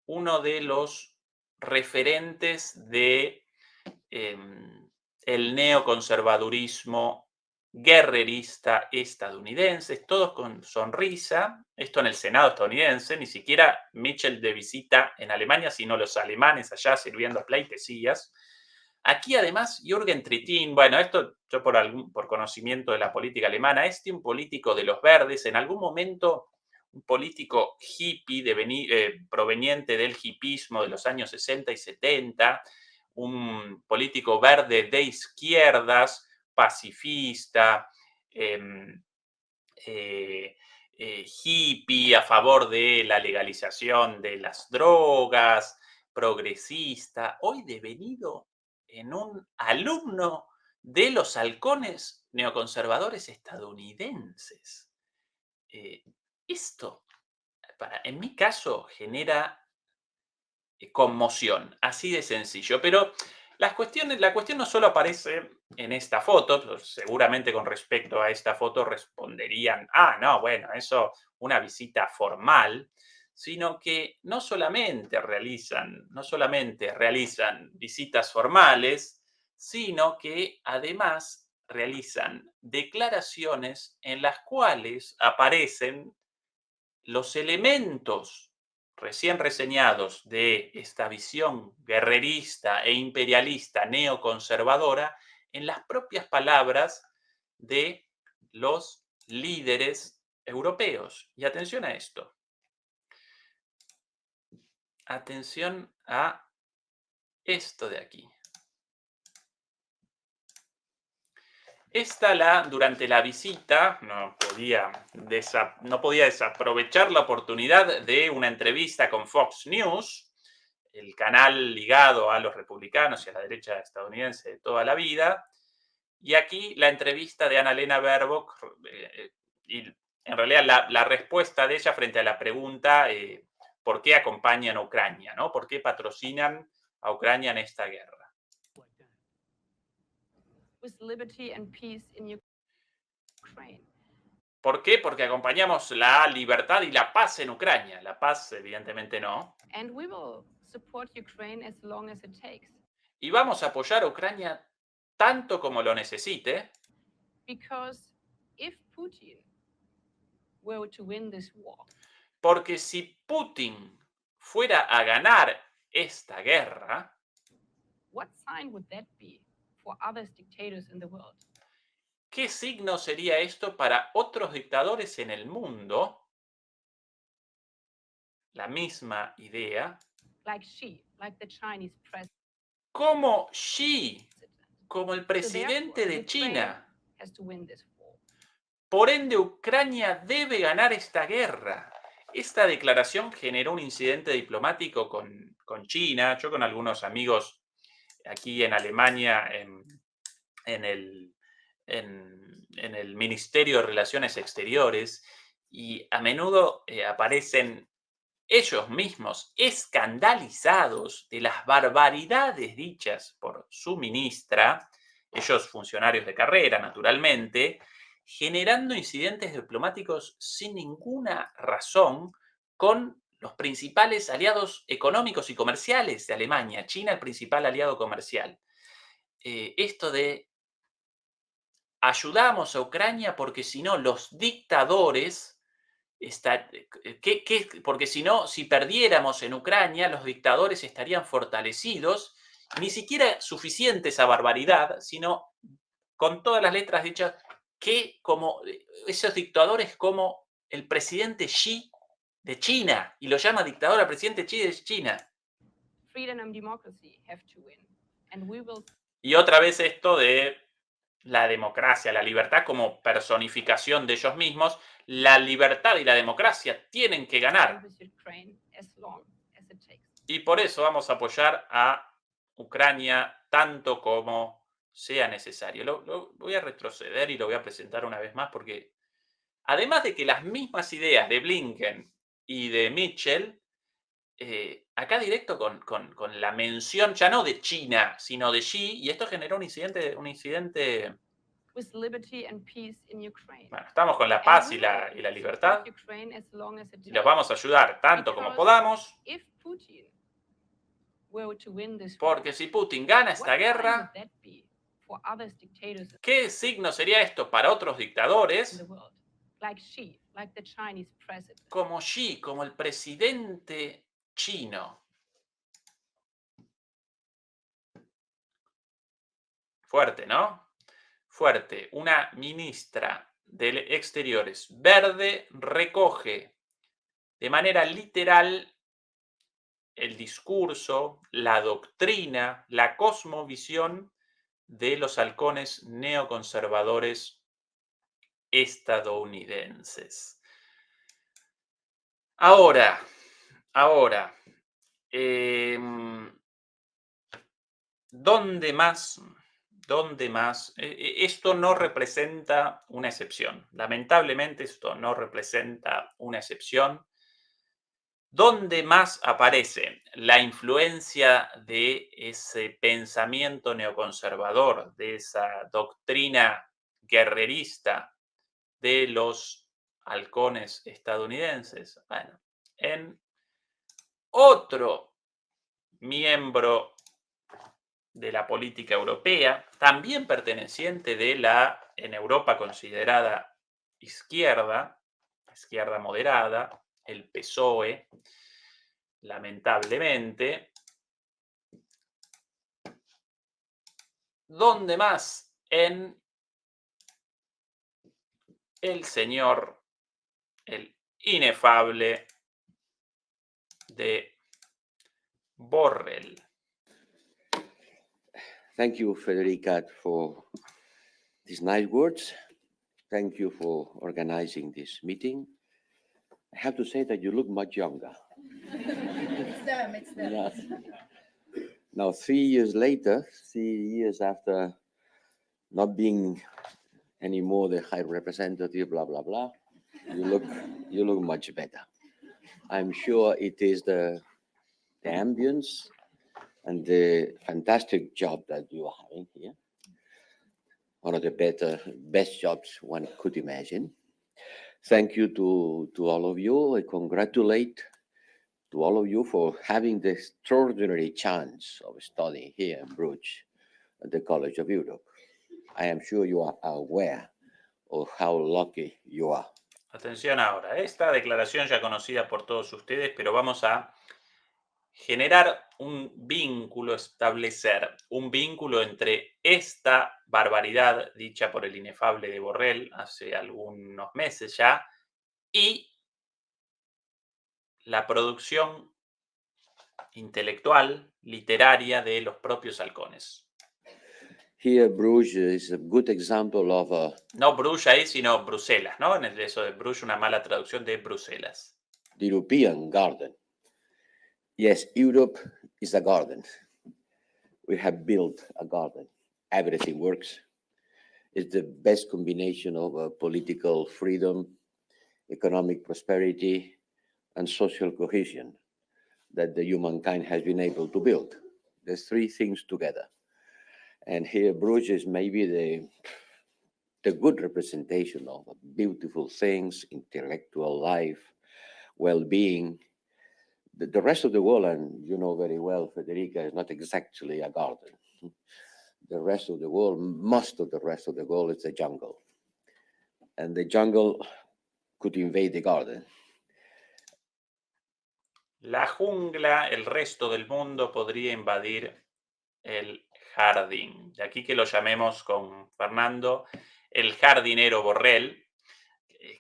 uno de los referentes de el neoconservadurismo guerrerista estadounidense, todos con sonrisa, esto en el Senado estadounidense, ni siquiera Mitchell de visita en Alemania, sino los alemanes allá sirviendo pleitesías. Aquí además Jürgen Trittin, bueno, esto yo por conocimiento de la política alemana, un político de los Verdes, en algún momento un político hippie proveniente del hippismo de los años 60 y 70, un político verde de izquierdas, pacifista, hippie, a favor de la legalización de las drogas, progresista, hoy devenido en un alumno de los halcones neoconservadores estadounidenses. Esto, en mi caso, genera conmoción, así de sencillo. Pero la cuestión no solo aparece en esta foto, seguramente con respecto a esta foto responderían, no, bueno, eso, una visita formal, sino que no solamente realizan visitas formales, sino que además realizan declaraciones en las cuales aparecen los elementos recién reseñados de esta visión guerrerista e imperialista neoconservadora en las propias palabras de los líderes europeos. Y atención a esto. Atención a esto de aquí. Durante la visita, no podía desaprovechar la oportunidad de una entrevista con Fox News, el canal ligado a los republicanos y a la derecha estadounidense de toda la vida. Y aquí la entrevista de Annalena Baerbock, y en realidad la respuesta de ella frente a la pregunta ¿por qué acompañan a Ucrania? ¿No? ¿Por qué patrocinan a Ucrania en esta guerra? With liberty and peace in Ukraine. ¿Por qué? Porque acompañamos la libertad y la paz en Ucrania. La paz, evidentemente, no. And we will support Ukraine as long as it takes. Y vamos a apoyar a Ucrania tanto como lo necesite. Because if Putin were to win this war, porque si Putin fuera a ganar esta guerra, what sign would that be for other dictators in the world? ¿qué signo sería esto para otros dictadores en el mundo? La misma idea. Like Xi, like the Chinese president. Como Xi, como el presidente de Ukraine China. has to win this war. Por ende, Ucrania debe ganar esta guerra. Esta declaración generó un incidente diplomático con China. Yo con algunos amigos aquí en Alemania, en el Ministerio de Relaciones Exteriores, y a menudo aparecen ellos mismos escandalizados de las barbaridades dichas por su ministra, ellos funcionarios de carrera, naturalmente, generando incidentes diplomáticos sin ninguna razón con los principales aliados económicos y comerciales de Alemania, China el principal aliado comercial. Esto de ayudamos a Ucrania porque si no los dictadores, porque si no, si perdiéramos en Ucrania, los dictadores estarían fortalecidos, ni siquiera suficiente esa barbaridad, sino con todas las letras dichas, que como esos dictadores como el presidente Xi de China, y lo llama dictador al presidente Xi de China. Freedom and democracy have to win. And we will... Y otra vez esto de la democracia, la libertad como personificación de ellos mismos, la libertad y la democracia tienen que ganar. Y por eso vamos a apoyar a Ucrania tanto como sea necesario. Lo voy a retroceder y lo voy a presentar una vez más porque además de que las mismas ideas de Blinken y de Mitchell, acá directo con la mención ya no de China, sino de Xi, y esto generó un incidente with liberty and peace in Ukraine. bueno, estamos con la And paz we y la will libertad, support Ukraine as long as it y los takes. vamos a ayudar tanto como Because podamos, if Putin were to win this war, porque si Putin gana what esta sign guerra, would that be for other dictators ¿qué signo sería esto para otros in the dictadores world, like Xi, like the Chinese president? como Xi, como el presidente chino? Fuerte, ¿no? Fuerte. Una ministra de Exteriores verde recoge de manera literal el discurso, la doctrina, la cosmovisión de los halcones neoconservadores estadounidenses. Ahora, ¿dónde más? Esto no representa una excepción. Lamentablemente, esto no representa una excepción. ¿Dónde más aparece la influencia de ese pensamiento neoconservador, de esa doctrina guerrerista de los halcones estadounidenses? Bueno, en otro miembro de la política europea, también perteneciente de la, en Europa considerada izquierda moderada, el PSOE, lamentablemente. ¿Dónde más? En el señor, el inefable de Borrell. Thank you, Federica, for these nice words. Thank you for organizing this meeting. I have to say that you look much younger. It's them. Yes. Now, 3 years later, 3 years after not being anymore the High Representative, blah, blah, blah, you look much better. I'm sure it is the ambience and the fantastic job that you are having here. One of the best jobs one could imagine. Thank you to all of you. I congratulate to all of you for having the extraordinary chance of studying here in Bruges at the College of Europe. I am sure you are aware of how lucky you are. Atención ahora, esta declaración ya conocida por todos ustedes, pero vamos a generar un vínculo, establecer un vínculo entre esta barbaridad dicha por el inefable de Borrell hace algunos meses ya y la producción intelectual, literaria de los propios halcones. Here, Bruges is a good example of No Bruges ahí, sino Bruselas, ¿no? En el eso de Bruges, una mala traducción de Bruselas. the European garden. Yes, Europe is a garden. We have built a garden. Everything works. It's the best combination of political freedom, economic prosperity, and social cohesion that the humankind has been able to build. There's three things together. And here, Bruges is maybe the good representation of beautiful things, intellectual life, well-being. The rest of the world, and you know very well, Federica, is not exactly a garden. The rest of the world, most of the rest of the world is a jungle. And the jungle could invade the garden. La jungla, el resto del mundo podría invadir el jardín. De aquí que lo llamemos con Fernando el jardinero Borrell.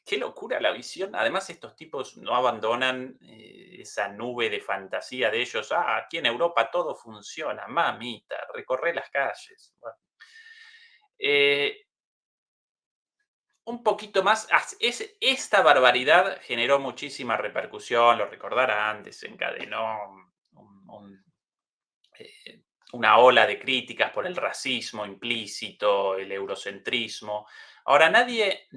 Qué locura la visión. Además, estos tipos no abandonan esa nube de fantasía de ellos. Aquí en Europa todo funciona, mamita, recorre las calles. Bueno. Un poquito más, esta barbaridad generó muchísima repercusión, lo recordarán, desencadenó una ola de críticas por el racismo implícito, el eurocentrismo. Ahora, nadie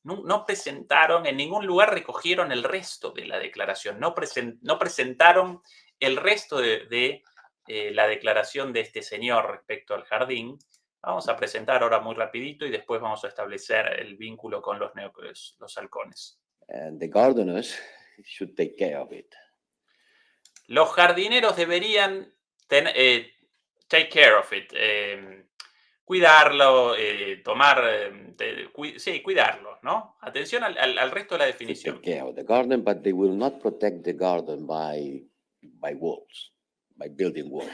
no presentaron, en ningún lugar recogieron el resto de la declaración, no presentaron el resto de la declaración de este señor respecto al jardín. Vamos a presentar ahora muy rapidito y después vamos a establecer el vínculo con los halcones. And the gardeners should take care of it. Los jardineros deberían take care of it, cuidarlo, cuidarlo, ¿no? Atención al resto de la To definición. take care of the garden, but they will not protect the garden by walls, by building walls.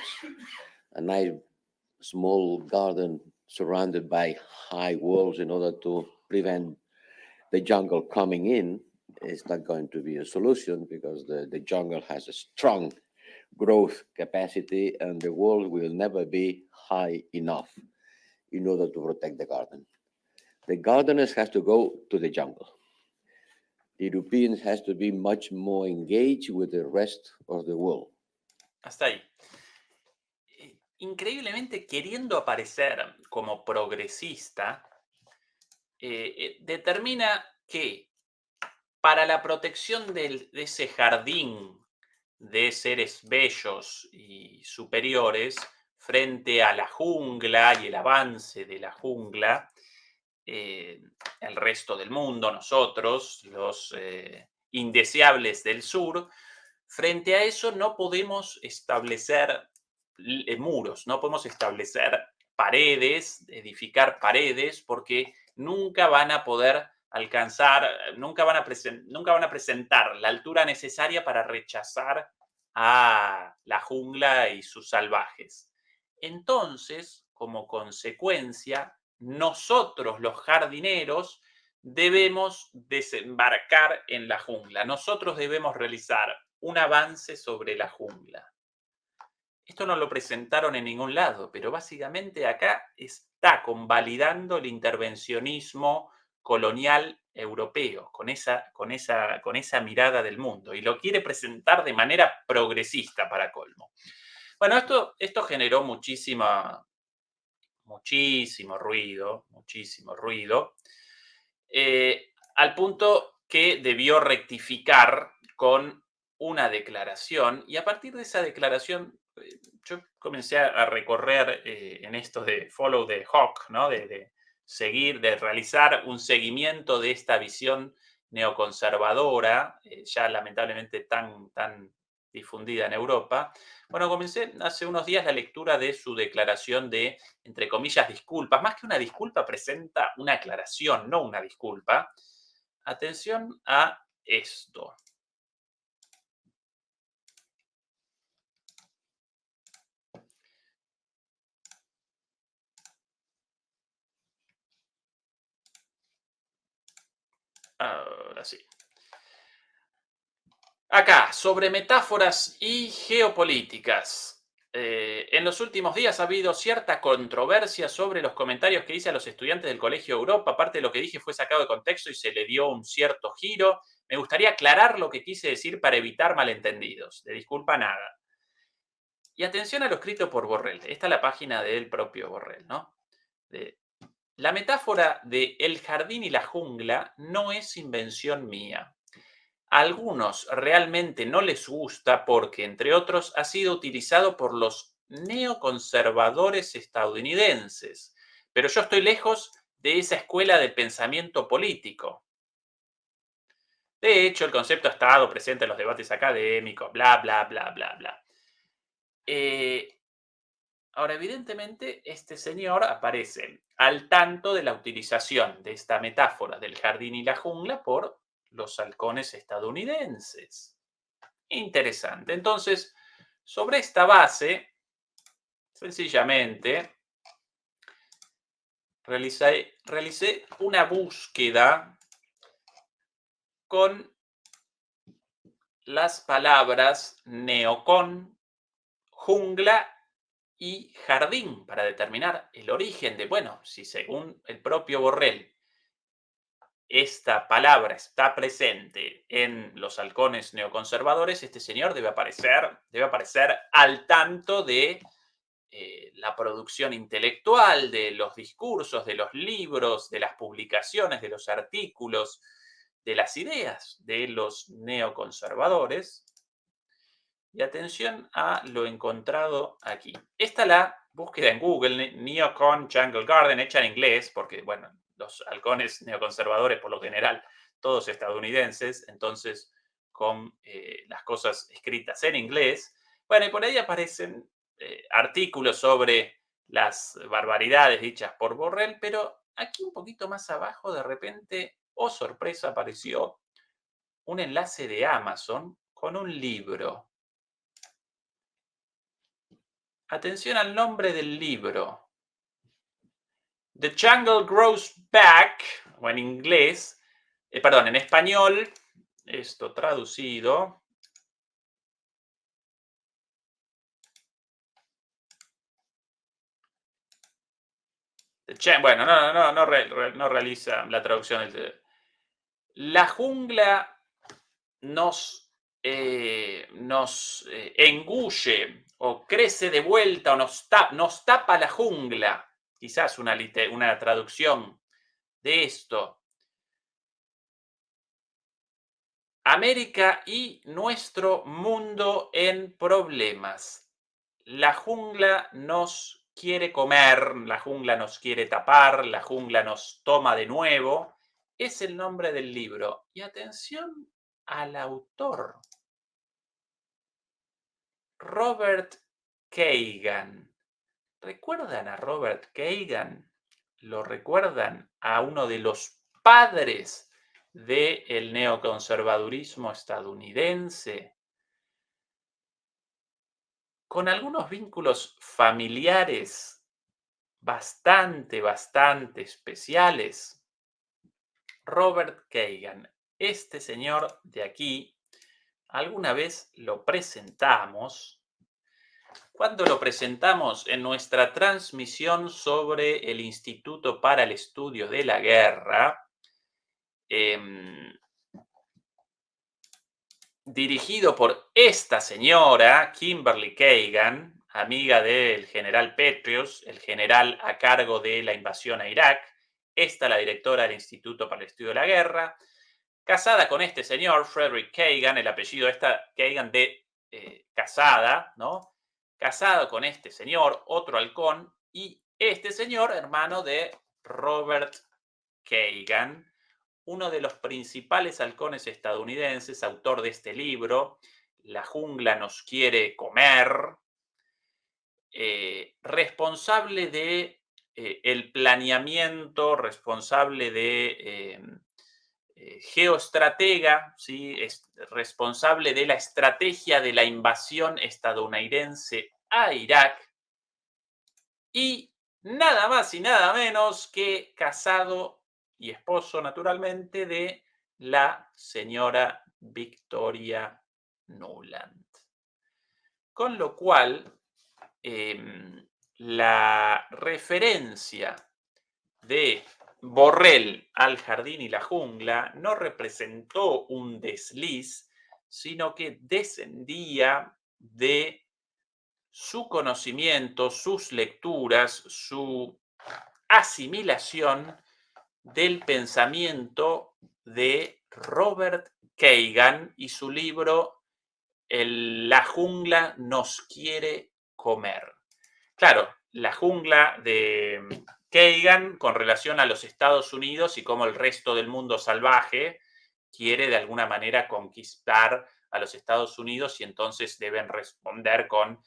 A nice small garden surrounded by high walls in order to prevent the jungle coming in is not going to be a solution, because the jungle has a strong growth capacity and the wall will never be high enough in order to protect the garden. The gardeners have to go to the jungle. The Europeans has to be much more engaged with the rest of the world. Hasta ahí. Increíblemente, queriendo aparecer como progresista, determina que para la protección de ese jardín de seres bellos y superiores frente a la jungla y el avance de la jungla, el resto del mundo, nosotros, los indeseables del sur, frente a eso no podemos establecer muros, no podemos establecer paredes, edificar paredes, porque nunca van a poder alcanzar, nunca van a presentar la altura necesaria para rechazar a la jungla y sus salvajes. Entonces, como consecuencia, nosotros los jardineros debemos desembarcar en la jungla. Nosotros debemos realizar un avance sobre la jungla. Esto no lo presentaron en ningún lado, pero básicamente acá está convalidando el intervencionismo colonial europeo, con esa mirada del mundo, y lo quiere presentar de manera progresista para colmo. Bueno, esto generó muchísimo ruido, al punto que debió rectificar con una declaración, y a partir de esa declaración yo comencé a recorrer en esto de follow the hawk, ¿no? de seguir, de realizar un seguimiento de esta visión neoconservadora, ya lamentablemente tan difundida en Europa. Bueno, comencé hace unos días la lectura de su declaración de, entre comillas, disculpas. Más que una disculpa, presenta una aclaración, no una disculpa. Atención a esto. Ahora sí. Acá, sobre metáforas y geopolíticas. En los últimos días ha habido cierta controversia sobre los comentarios que hice a los estudiantes del Colegio Europa. Parte de lo que dije fue sacado de contexto y se le dio un cierto giro. Me gustaría aclarar lo que quise decir para evitar malentendidos. De disculpa, nada. Y atención a lo escrito por Borrell. Esta es la página del propio Borrell, ¿no? La metáfora de el jardín y la jungla no es invención mía. A algunos realmente no les gusta porque, entre otros, ha sido utilizado por los neoconservadores estadounidenses. Pero yo estoy lejos de esa escuela de pensamiento político. De hecho, el concepto ha estado presente en los debates académicos, bla, bla, bla, bla, bla. Ahora, evidentemente, este señor aparece al tanto de la utilización de esta metáfora del jardín y la jungla por los halcones estadounidenses. Interesante. Entonces, sobre esta base, sencillamente, realicé una búsqueda con las palabras neocon, jungla y jardín para determinar el origen de, bueno, si según el propio Borrell esta palabra está presente en los halcones neoconservadores, este señor debe aparecer al tanto de la producción intelectual, de los discursos, de los libros, de las publicaciones, de los artículos, de las ideas de los neoconservadores. Y atención a lo encontrado aquí. Esta es la búsqueda en Google, Neocon Jungle Garden, hecha en inglés, porque, bueno, los halcones neoconservadores, por lo general, todos estadounidenses, entonces con las cosas escritas en inglés. Bueno, y por ahí aparecen artículos sobre las barbaridades dichas por Borrell, pero aquí un poquito más abajo, de repente, oh sorpresa, apareció un enlace de Amazon con un libro. Atención al nombre del libro. The Jungle Grows Back, o en inglés, perdón, en español, esto traducido. Bueno, no realiza la traducción. La jungla nos engulle o crece de vuelta o nos tapa la jungla. Quizás una traducción de esto. América y nuestro mundo en problemas. La jungla nos quiere comer, la jungla nos quiere tapar, la jungla nos toma de nuevo. Es el nombre del libro. Y atención al autor. Robert Kagan. ¿Recuerdan a Robert Kagan? ¿Lo recuerdan? A uno de los padres del neoconservadurismo estadounidense, con algunos vínculos familiares bastante especiales. Robert Kagan, este señor de aquí, alguna vez lo presentamos. Cuando lo presentamos en nuestra transmisión sobre el Instituto para el Estudio de la Guerra, dirigido por esta señora, Kimberly Kagan, amiga del general Petraeus, el general a cargo de la invasión a Irak. Esta la directora del Instituto para el Estudio de la Guerra, casada con este señor, Frederick Kagan, el apellido esta Kagan de casada, ¿no? Casado con este señor, otro halcón, y este señor, hermano de Robert Kagan, uno de los principales halcones estadounidenses, autor de este libro, La jungla nos quiere comer, responsable de el planeamiento, responsable de geoestratega, ¿sí? Es responsable de la estrategia de la invasión estadounidense a Irak, y nada más y nada menos que casado y esposo, naturalmente, de la señora Victoria Nuland. Con lo cual, la referencia de Borrell al jardín y la jungla no representó un desliz, sino que descendía de su conocimiento, sus lecturas, su asimilación del pensamiento de Robert Kagan y su libro La jungla nos quiere comer. Claro, la jungla de Kagan con relación a los Estados Unidos y cómo el resto del mundo salvaje quiere de alguna manera conquistar a los Estados Unidos, y entonces deben responder con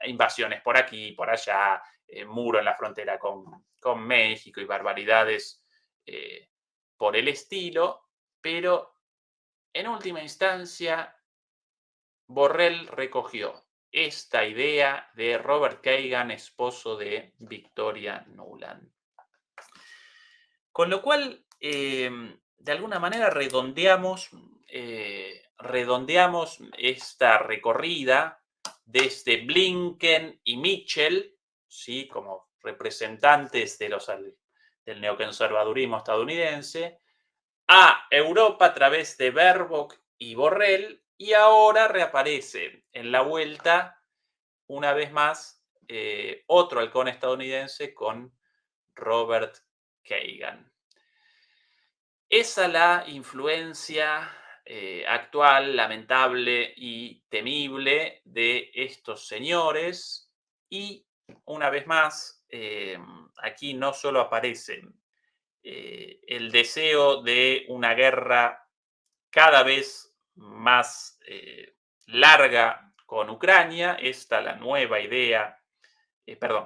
invasiones por aquí, por allá, muro en la frontera con México y barbaridades por el estilo. Pero en última instancia, Borrell recogió esta idea de Robert Kagan, esposo de Victoria Nuland. Con lo cual, de alguna manera redondeamos esta recorrida desde Blinken y Mitchell, ¿sí? Como representantes del neoconservadurismo estadounidense, a Europa a través de Baerbock y Borrell, y ahora reaparece en la vuelta, una vez más, otro halcón estadounidense, con Robert Kagan. Esa es la influencia actual, lamentable y temible de estos señores. Y una vez más, aquí no solo aparece el deseo de una guerra cada vez más larga con Ucrania, esta la nueva idea,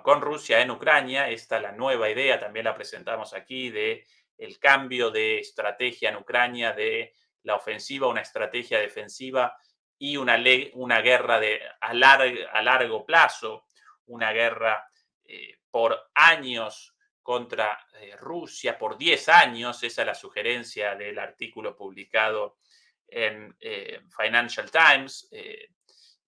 con Rusia en Ucrania, esta la nueva idea, también la presentamos aquí, de el cambio de estrategia en Ucrania, de la ofensiva a una estrategia defensiva y una guerra a largo plazo, una guerra por años contra Rusia, por 10 años. Esa es la sugerencia del artículo publicado en Financial Times,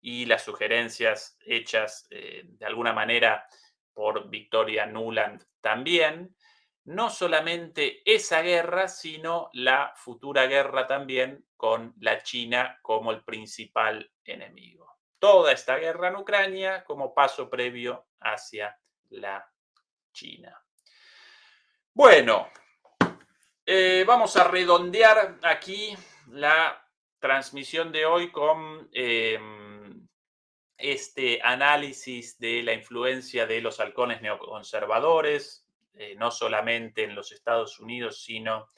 y las sugerencias hechas de alguna manera por Victoria Nuland también. No solamente esa guerra, sino la futura guerra también con la China como el principal enemigo. Toda esta guerra en Ucrania como paso previo hacia la China. Bueno, vamos a redondear aquí la transmisión de hoy con este análisis de la influencia de los halcones neoconservadores, no solamente en los Estados Unidos, sino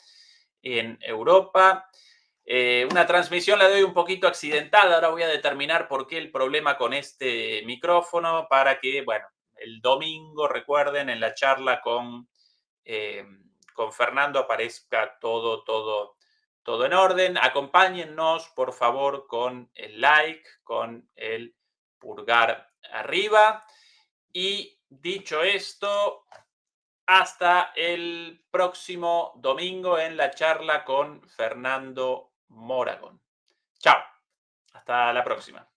en Europa. Una transmisión la doy un poquito accidentada. Ahora voy a determinar por qué el problema con este micrófono, para que, bueno, el domingo, recuerden, en la charla con Fernando aparezca todo en orden. Acompáñennos, por favor, con el like, con el pulgar arriba. Y dicho esto, hasta el próximo domingo en la charla con Fernando Moragón. Chao. Hasta la próxima.